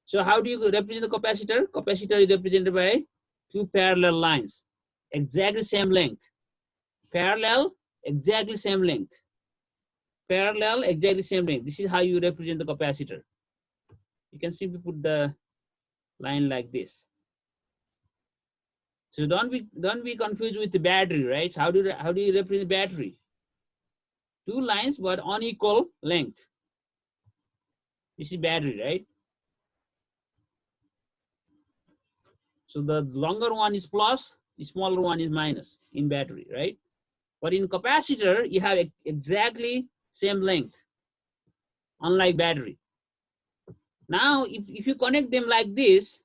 So how do you represent the capacitor? Capacitor is represented by two parallel lines, exactly same length. Parallel, exactly same length. Parallel, exactly same length. This is how you represent the capacitor. You can simply put the line like this. So don't be confused with the battery, right? So how do you represent battery? Two lines but unequal length. This is battery, right? So the longer one is plus, the smaller one is minus in battery, right? But in capacitor, you have exactly same length, unlike battery. Now, if you connect them like this,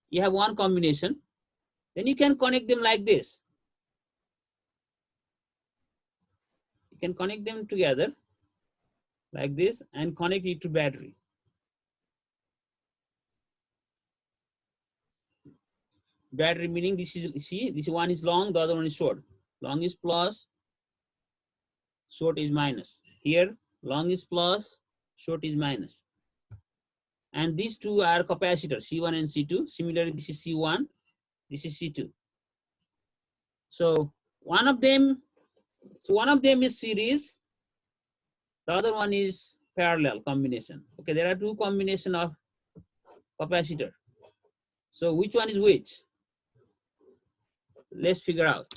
you have one combination, then you can connect them like this. You can connect them together like this and connect it to battery. Battery meaning this is, see, this one is long, the other one is short. Long is plus, short is minus. Here, long is plus, short is minus. And these two are capacitors, C1 and C2. Similarly, this is C1, this is C2. So one of them is series, the other one is parallel combination. Okay, there are two combination of capacitor. So which one is which? Let's figure out.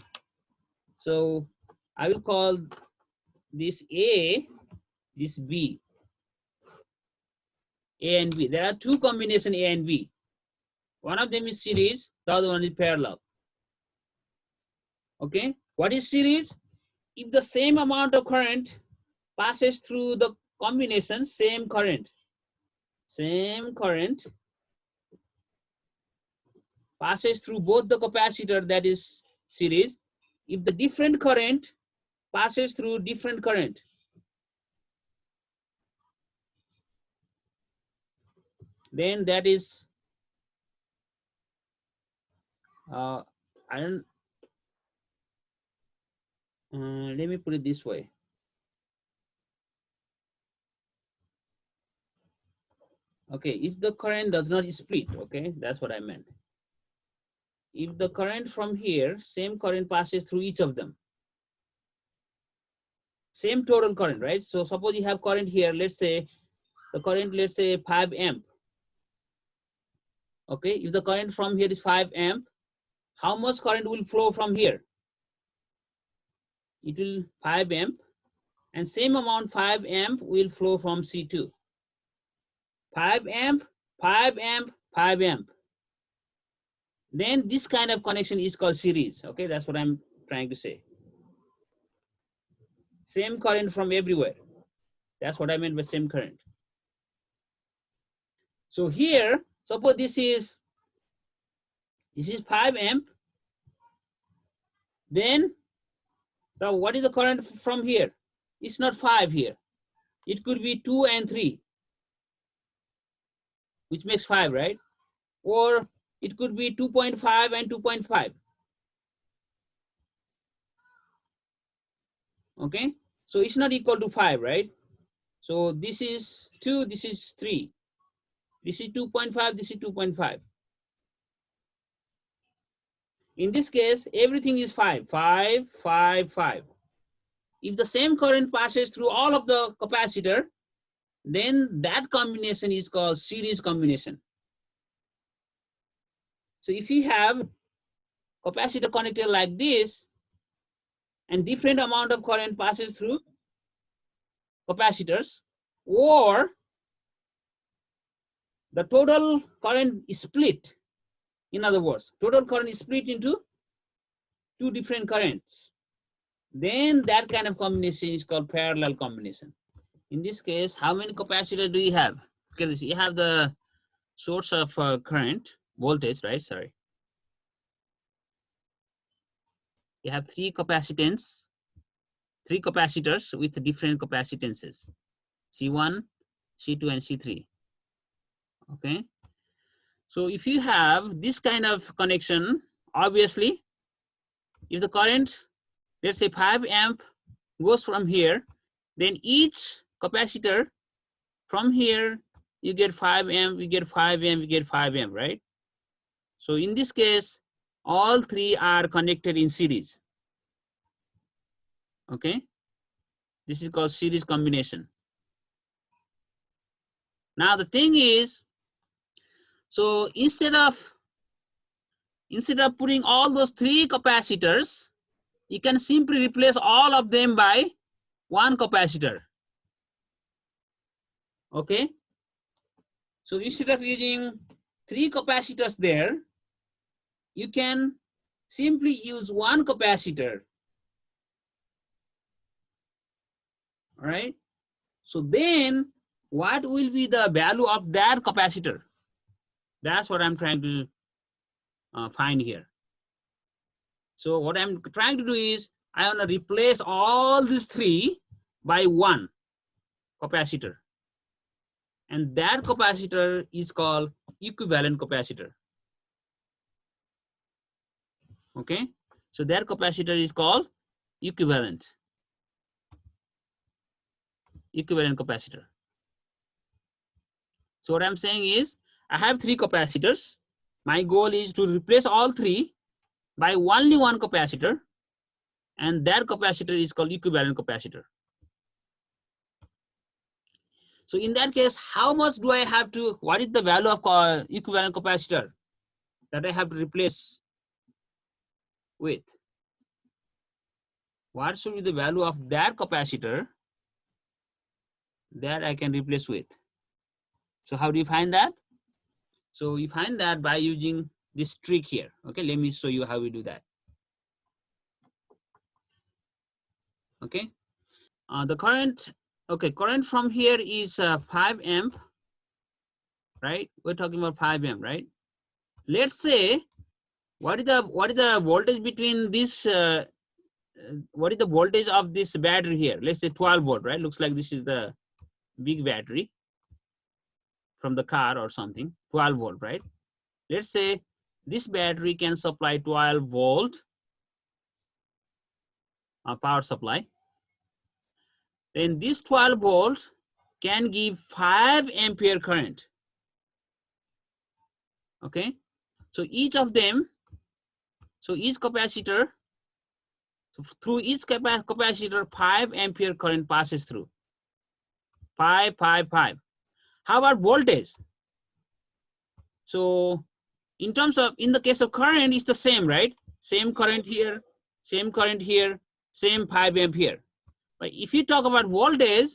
So I will call this A, this B. A and B. There are two combination A and B. One of them is series, the other one is parallel. Okay, what is series? If the same amount of current passes through the combination, same current passes through both the capacitor, that is series. If the different current passes through different current, then that is I don't let me put it this way. Okay, if the current does not split, okay, that's what I meant. If the current from here, same current passes through each of them, same total current, right? So suppose you have current here, let's say the current, let's say 5 amp. Okay, if the current from here is 5 amp, how much current will flow from here? It will 5 amp, and same amount 5 amp will flow from C2. 5 amp, 5 amp, 5 amp. Then this kind of connection is called series. Okay, that's what I'm trying to say. Same current from everywhere. That's what I meant by same current. So here, suppose this is 5 amp. Then what is the current from here? It's not 5 here. It could be 2 and 3, which makes 5, right? Or it could be 2.5 and 2.5. Okay, so it's not equal to 5, right? So this is 2, this is 3, this is 2.5, this is 2.5. In this case, everything is 5, 5, 5, 5. If the same current passes through all of the capacitor, then that combination is called series combination. So if you have capacitor connected like this, and different amount of current passes through capacitors, or the total current is split, in other words, total current is split into two different currents, then that kind of combination is called parallel combination. In this case, how many capacitors do you have? Okay, you have the source of current, voltage, right? Sorry. You have three capacitors with different capacitances, C1, C2, and C3. Okay. So if you have this kind of connection, obviously, if the current, let's say 5 amp goes from here, then each capacitor from here, you get 5 amp, you get 5 amp, you get 5 amp, right? So in this case, all three are connected in series. Okay. This is called series combination. Now the thing is, so instead of putting all those three capacitors, you can simply replace all of them by one capacitor. Okay. So instead of using three capacitors there, you can simply use one capacitor. All right. So then what will be the value of that capacitor? That's what I'm trying to find here. So what I'm trying to do is I want to replace all these three by one capacitor. And that capacitor is called equivalent capacitor. Okay. So that capacitor is called equivalent capacitor. So what I'm saying is I have three capacitors. My goal is to replace all three by only one capacitor, and that capacitor is called equivalent capacitor. So in that case, how much do I have to, what is the value of equivalent capacitor that I have to replace with? What should be the value of that capacitor that I can replace with? So how do you find that? So you find that by using this trick here. Okay, let me show you how we do that. Okay, the current, okay, current from here is 5 amp, right? We're talking about 5 amp, right? Let's say, what is the voltage between this, what is the voltage of this battery here? Let's say 12 volt, right? Looks like this is the big battery from the car or something, 12 volt, right? Let's say this battery can supply 12 volt power supply. Then this 12 volt can give 5 ampere current. Okay, so each of them, so each capacitor, so through each capacitor 5 ampere current passes through. 5, 5, 5. How about voltage? So in terms of, in the case of current, it's the same, right? Same current here, same current here, same 5 amp here. But if you talk about voltage,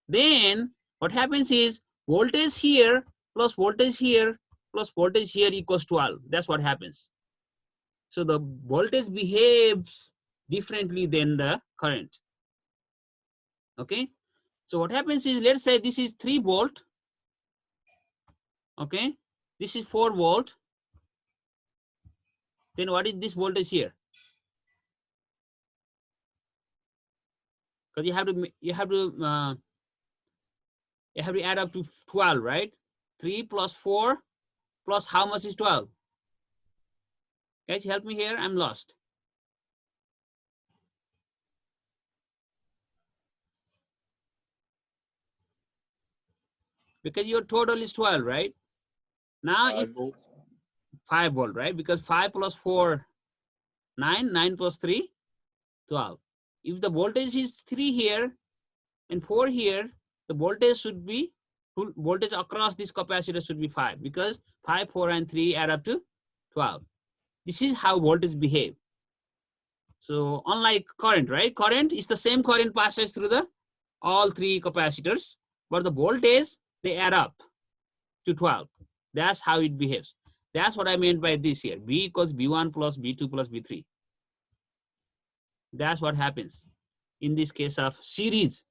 then what happens is voltage here plus voltage here plus voltage here equals 12. That's what happens. So the voltage behaves differently than the current. Okay. So what happens is, let's say this is 3 volt. Okay. This is 4 volt. Then what is this voltage here? Because you have to add up to 12, right? 3 plus 4 plus how much is 12? Guys, help me here. I'm lost. Because your total is 12, right? Now 5 volts. 5 volt, right? Because 5 plus 4, 9, 9 plus 3, 12. If the voltage is 3 here and 4 here, the voltage should be, voltage across this capacitor should be 5, because 5, 4, and 3 add up to 12. This is how voltage behave. So unlike current, right? Current is the same current passes through the all 3 capacitors, but the voltage, they add up to 12. That's how it behaves. That's what I meant by this here. B equals B1 plus B2 plus B3. That's what happens in this case of series,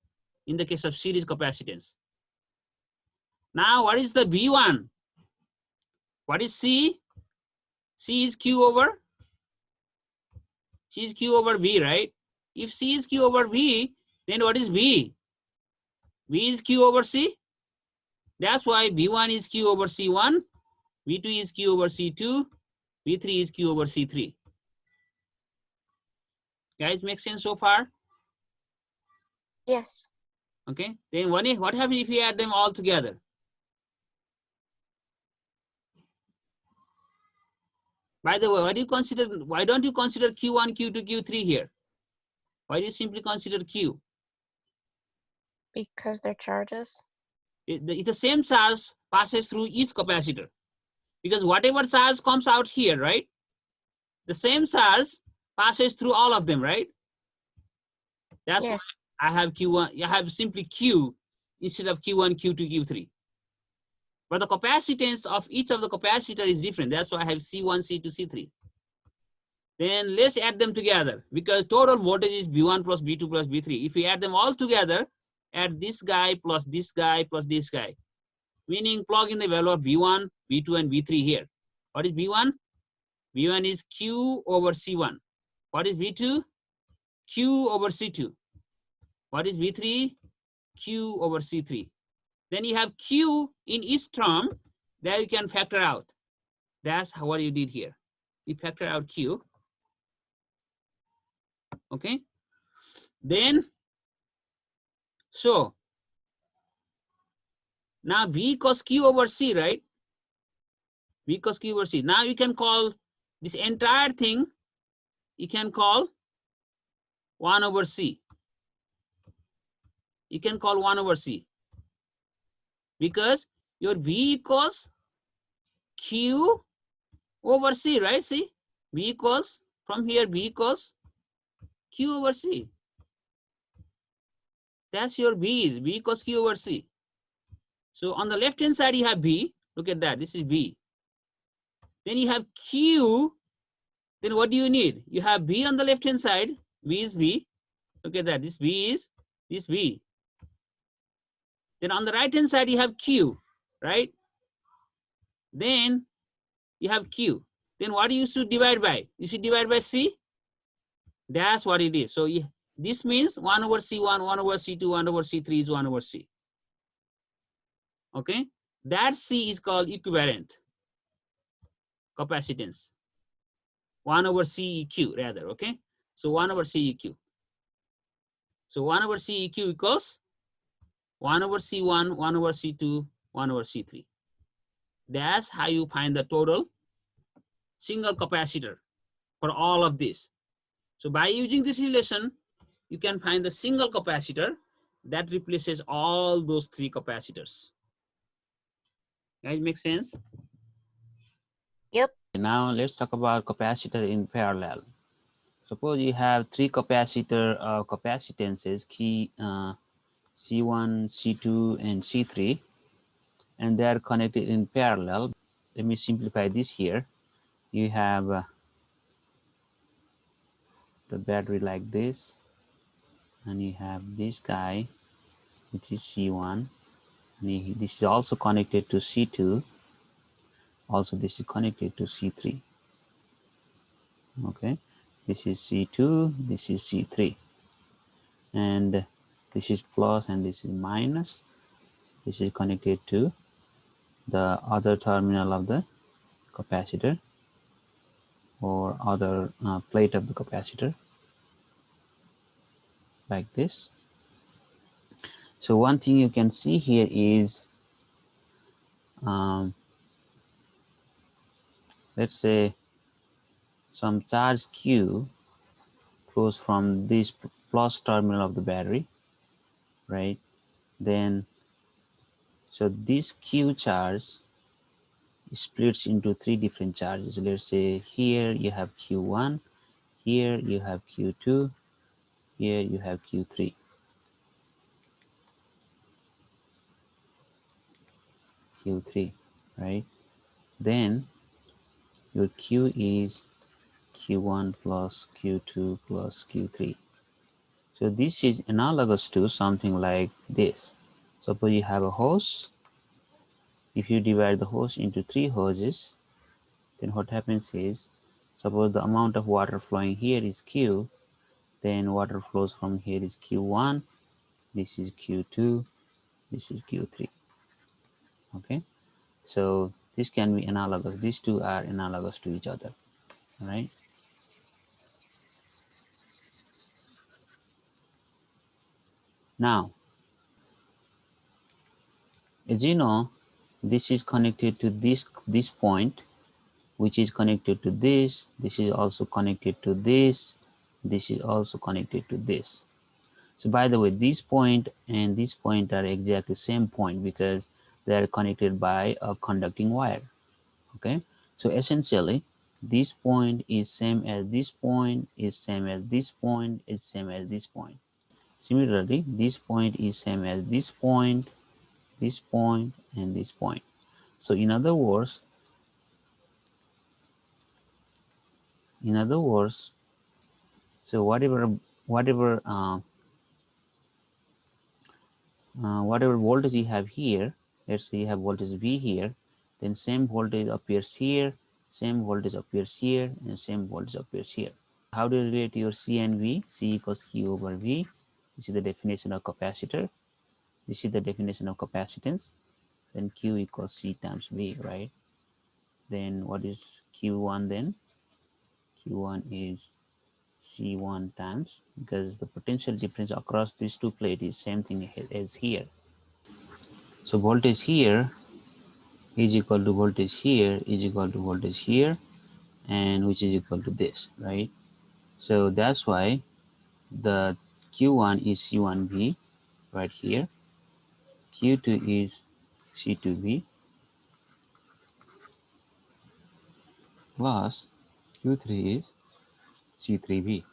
in the case of series capacitance. Now, what is the B1? What is C? C is Q over B, right? If C is Q over B, then what is B? B is Q over C. That's why B1 is Q over C1, B2 is Q over C2, B3 is Q over C3. Guys, make sense so far? Yes. Okay. Then what happens if you add them all together? By the way, why don't you consider Q1, Q2, Q3 here? Why do you simply consider Q? Because they're charges. It's the same charge passes through each capacitor. Because whatever charge comes out here, right? The same charge passes through all of them, right? That's Yes. why I have Q1, I have simply Q instead of Q1, Q2, Q3. But the capacitance of each of the capacitor is different. That's why I have C1, C2, C3. Then let's add them together, because total voltage is B1 plus B2 plus B3. If we add them all together, add this guy plus this guy plus this guy, meaning plug in the value of B1, B2, and B3 here. What is B1? B1 is Q over C1. What is B2? Q over C2. What is B3? Q over C3. Then you have Q in each term that you can factor out. That's what you did here. You factor out Q. Okay. Then, so now B equals Q over C, right? B equals Q over C. Now you can call this entire thing, you can call 1 over C. You can call 1 over C. Because your B equals Q over C, right? See? B equals, from here, B equals Q over C. That's your B is. B equals Q over C. So on the left hand side, you have B. Look at that. This is B. Then you have Q. Then what do you need? You have B on the left hand side. B is B. Look at that. This B is this B. Then on the right hand side, you have Q, right? Then you have Q. Then what you should divide by? You should divide by C. That's what it is. So this means 1 over C1, 1 over C2, 1 over C3 is 1 over C. Okay? That C is called equivalent capacitance. 1 over CEQ rather, okay? So 1 over CEQ. So 1 over CEQ equals 1 over C1, 1 over C2, 1 over C3. That's how you find the total single capacitor for all of this. So by using this relation, you can find the single capacitor that replaces all those 3 capacitors. Guys, make sense? Yep. Now let's talk about capacitor in parallel. Suppose you have 3 capacitor capacitances, key C1, C2, and C3, and they are connected in parallel. Let me simplify this here. You have the battery like this, and you have this guy, which is C1, and this is also connected to C2. Also, this is connected to C3. Okay, this is C2, this is C3, and this is plus and this is minus. This is connected to the other terminal of the capacitor. or other plate of the capacitor like this. So one thing you can see here is let's say some charge Q flows from this plus terminal of the battery, right? Then so this Q charge splits into three different charges. Let's say here you have Q1, here you have Q2, here you have Q3. Q3, right? Then your Q is Q1 plus Q2 plus Q3. So this is analogous to something like this. Suppose you have a hose. If you divide the hose into three hoses, then what happens is, suppose the amount of water flowing here is Q, then water flows from here is Q1, this is Q2, this is Q3. Okay, so this can be analogous. These two are analogous to each other, right? Now, as you know, this is connected to this point, which is connected to this. This is also connected to this. This is also connected to this. So by the way, this point and this point are exactly same point because they are connected by a conducting wire. Okay, so essentially this point is same as this point, is same as this point, is same as this point. Similarly, this point is same as this point, and this point. So in other words, so whatever whatever voltage you have here, let's say you have voltage V here, then same voltage appears here, same voltage appears here, and same voltage appears here. How do you relate your C and V? C equals Q over V. This is the definition of capacitor. This is the definition of capacitance. Then Q equals C times V, right? Then what is Q1 then? Q1 is C1 times, because the potential difference across these two plates is same thing as here. So voltage here is equal to voltage here is equal to voltage here, and which is equal to this, right? So that's why the Q1 is C1V right here, Q2 is C2V plus Q3 is C3V.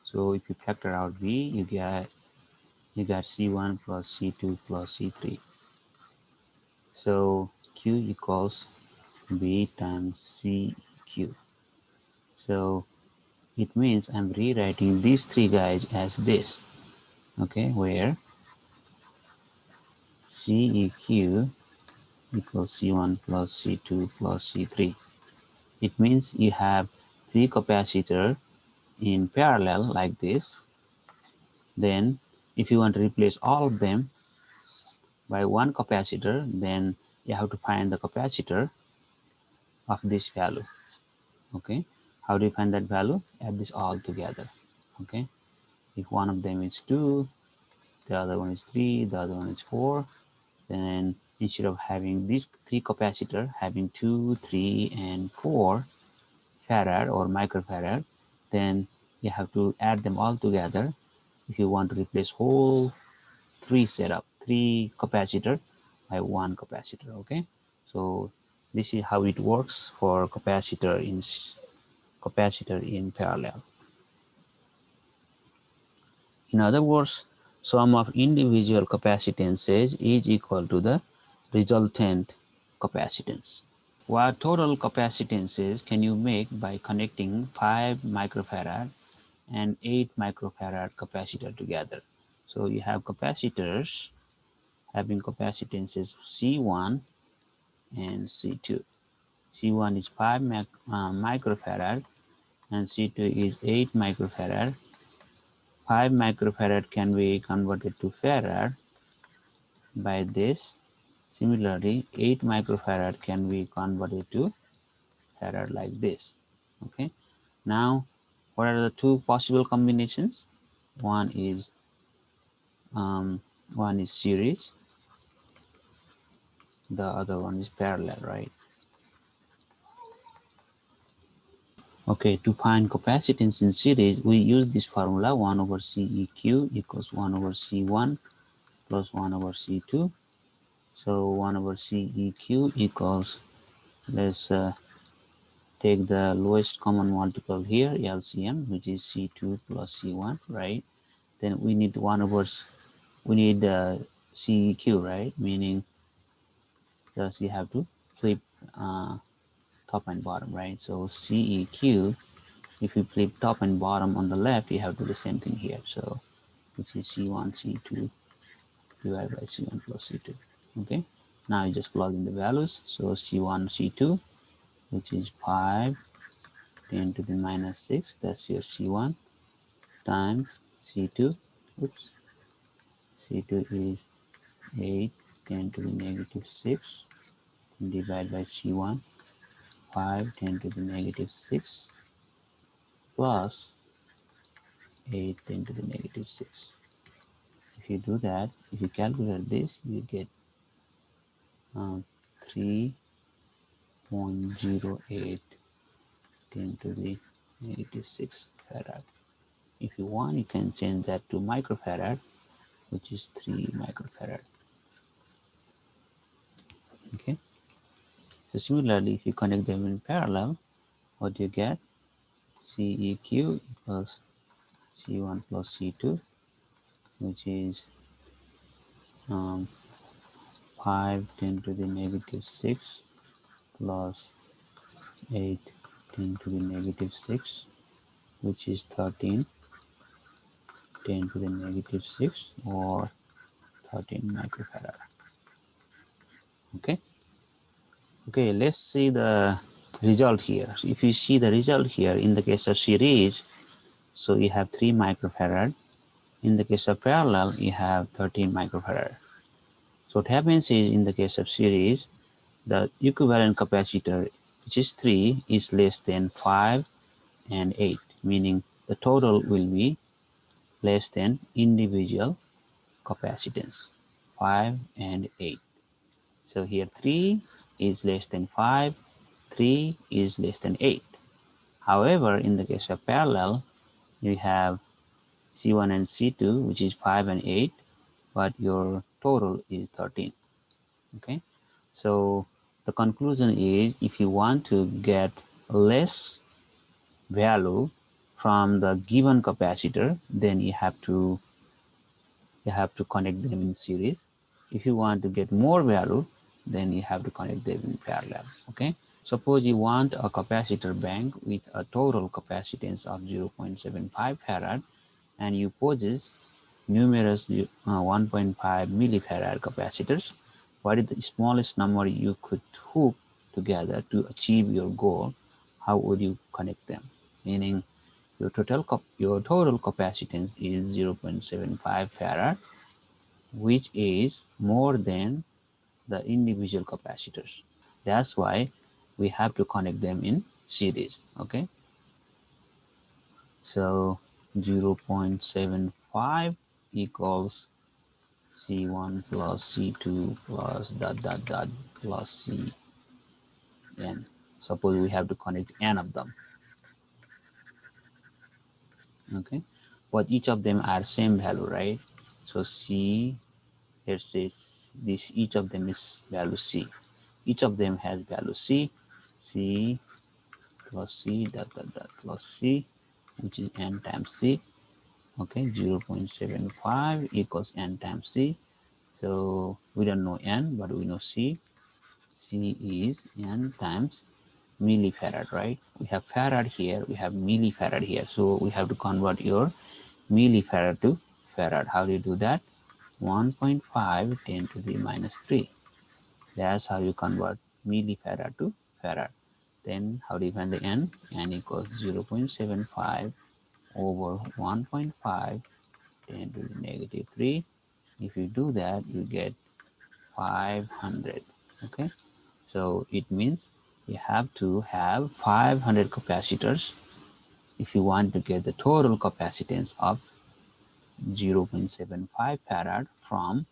So if you factor out V, you get C1 plus C2 plus C3. So Q equals V times CQ. So it means I'm rewriting these three guys as this, okay, where CEQ equals C1 plus C2 plus C3. It means you have three capacitors in parallel like this. Then if you want to replace all of them by one capacitor, then you have to find the capacitor of this value. Okay, how do you find that value? Add this all together. Okay, if one of them is 2, the other one is 3, the other one is 4, then instead of having these three capacitor having 2, 3, and 4 farad or microfarad, then you have to add them all together if you want to replace whole three capacitor by one capacitor. Okay, so this is how it works for capacitor in parallel. In other words, sum of individual capacitances is equal to the resultant capacitance. What total capacitances can you make by connecting 5 microfarad and 8 microfarad capacitor together? So you have capacitors having capacitances C1 and C2. C1 is 5 microfarad and C2 is 8 microfarad. 5 microfarad can be converted to farad by this. Similarly, 8 microfarad can be converted to farad like this. Okay, now what are the two possible combinations? One is series, the other one is parallel, right? Okay, to find capacitance in series, we use this formula 1 over CEQ equals 1 over C1 plus 1 over C2. So 1 over CEQ equals, let's take the lowest common multiple here, LCM, which is C2 plus C1, right? Then we need CEQ, right? Meaning just you have to flip top and bottom, right? So CEQ, if you flip top and bottom on the left, you have to do the same thing here. So which is C1, C2 divided by C1 plus C2. Okay, now you just plug in the values. So C1, C2, which is 5, 10 to the minus 6, that's your C1, times C2, oops, C2 is 8, 10 to the negative 6, divided by C1, 5, 10 to the negative 6, plus 8, 10 to the negative 6. If you do that, if you calculate this, you get 3.08 10 to the negative 6 farad. If you want, you can change that to microfarad, which is 3 microfarad. Okay. So similarly, if you connect them in parallel, what do you get? CEQ equals C1 plus C2, which is 5, 10 to the negative 6 plus 8, 10 to the negative 6, which is 13, 10 to the negative 6, or 13 microfarad. Okay. Okay, let's see the result here. So if you see the result here, in the case of series, so you have 3 microfarad. In the case of parallel, you have 13 microfarad. So what happens is, in the case of series, the equivalent capacitor, which is 3, is less than 5 and 8, meaning the total will be less than individual capacitance, 5 and 8. So here 3 is less than 5, 3 is less than 8. However, in the case of parallel, you have C1 and C2, which is 5 and 8, but your total is 13. Okay, so the conclusion is, if you want to get less value from the given capacitor, then you have to connect them in series. If you want to get more value, then you have to connect them in parallel. Okay, suppose you want a capacitor bank with a total capacitance of 0.75 farad, and you possess numerous 1.5 millifarad capacitors. What is the smallest number you could hook together to achieve your goal? How would you connect them? Meaning your total capacitance is 0.75 farad, which is more than the individual capacitors. That's why we have to connect them in series. Okay, so 0.75 equals C1 plus C2 plus dot dot dot plus Cn. Suppose we have to connect n of them. Okay, but each of them are same value, right? So C, let's say this, each of them is value C. Each of them has value C. C plus C dot dot dot plus C, which is n times C. Okay, 0.75 equals n times C. So we don't know n, but we know C. C is n times millifarad, right? We have farad here, we have millifarad here. So we have to convert your millifarad to farad. How do you do that? 1.5 10 to the minus 3. That's how you convert millifarad to farad. Then how do you find the n? N equals 0.75 over 1.5 10 to the negative 3. If you do that, you get 500. Okay, so it means you have to have 500 capacitors if you want to get the total capacitance of 0.75 farad from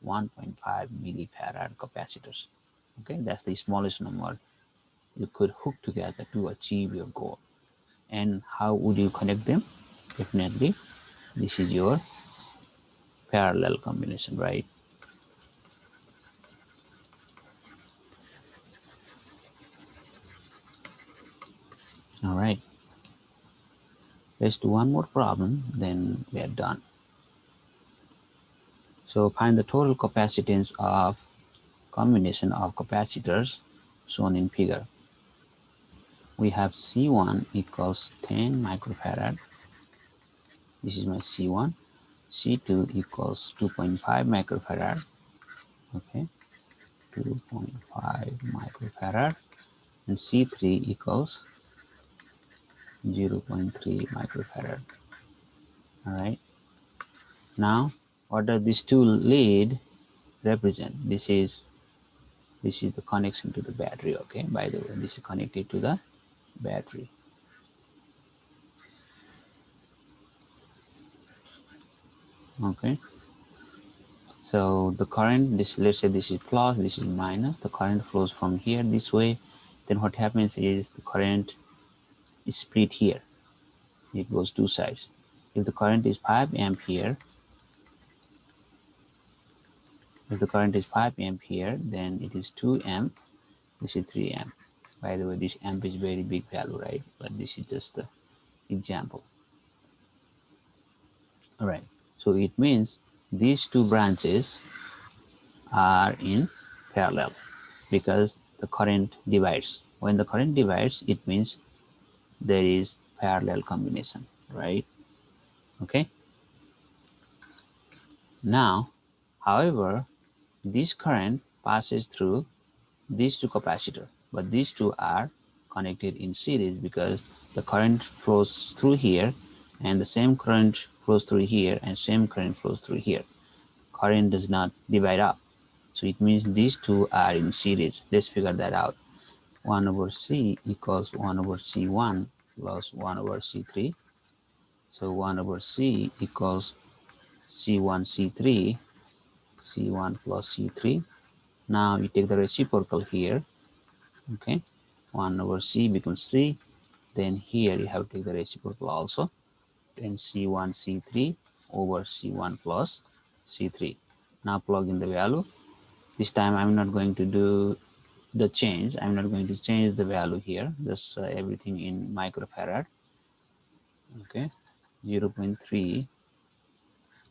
1.5 millifarad capacitors. Okay, that's the smallest number you could hook together to achieve your goal. And how would you connect them? Definitely, this is your parallel combination, right? All right, let's do one more problem, then we are done. So find the total capacitance of combination of capacitors shown in figure. We have C1 equals 10 microfarad. This is my C1. C2 equals 2.5 microfarad. Okay, 2.5 microfarad. And C3 equals 0.3 microfarad. All right. Now, what does this two lead represent? This is the connection to the battery. Okay. By the way, this is connected to the battery. Okay. So the current, this, let's say this is plus, this is minus. The current flows from here this way. Then what happens is the current is split here. It goes two sides. If the current is 5 ampere, if the current is 5 ampere, then it is 2 amp. This is 3 amp. By the way, this amp is very big value, right? But this is just the example. All right. So it means these two branches are in parallel because the current divides. When the current divides, it means there is parallel combination, right? Okay. Now, however, this current passes through these two capacitors, but these two are connected in series because the current flows through here and the same current flows through here and same current flows through here. Current does not divide up. So it means these two are in series. Let's figure that out. 1 over C equals 1 over C1 plus 1 over C3. So 1 over C equals C1, C3, C1 plus C3. Now you take the reciprocal here. Okay, 1 over C becomes C. Then here you have to take the reciprocal also. Then C1, C3 over C1 plus C3. Now plug in the value. This time I'm not going to do the change. I'm not going to change the value here. Just everything in microfarad. Okay, 0.3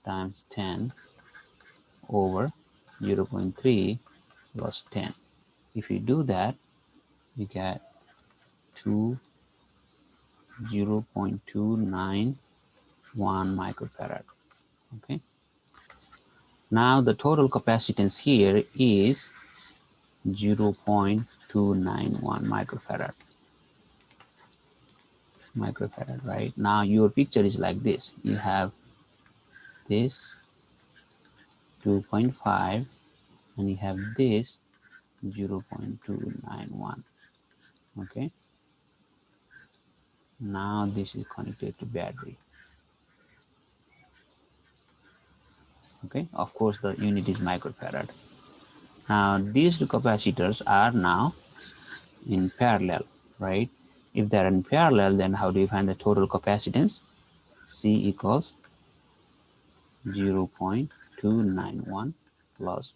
times 10 over 0.3 plus 10. If you do that, you get 0.291 microfarad. Okay. Now the total capacitance here is 0.291 microfarad, right? Now your picture is like this. You have this 2.5 and you have this 0.291. Okay. Now this is connected to battery. Okay. Of course, the unit is microfarad. Now these two capacitors are now in parallel, right? If they're in parallel, then how do you find the total capacitance? C equals 0.291 plus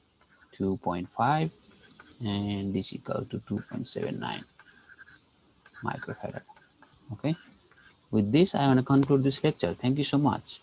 2.5 and this equals to 2.79 microfarad. Okay, with this I want to conclude this lecture. Thank you so much.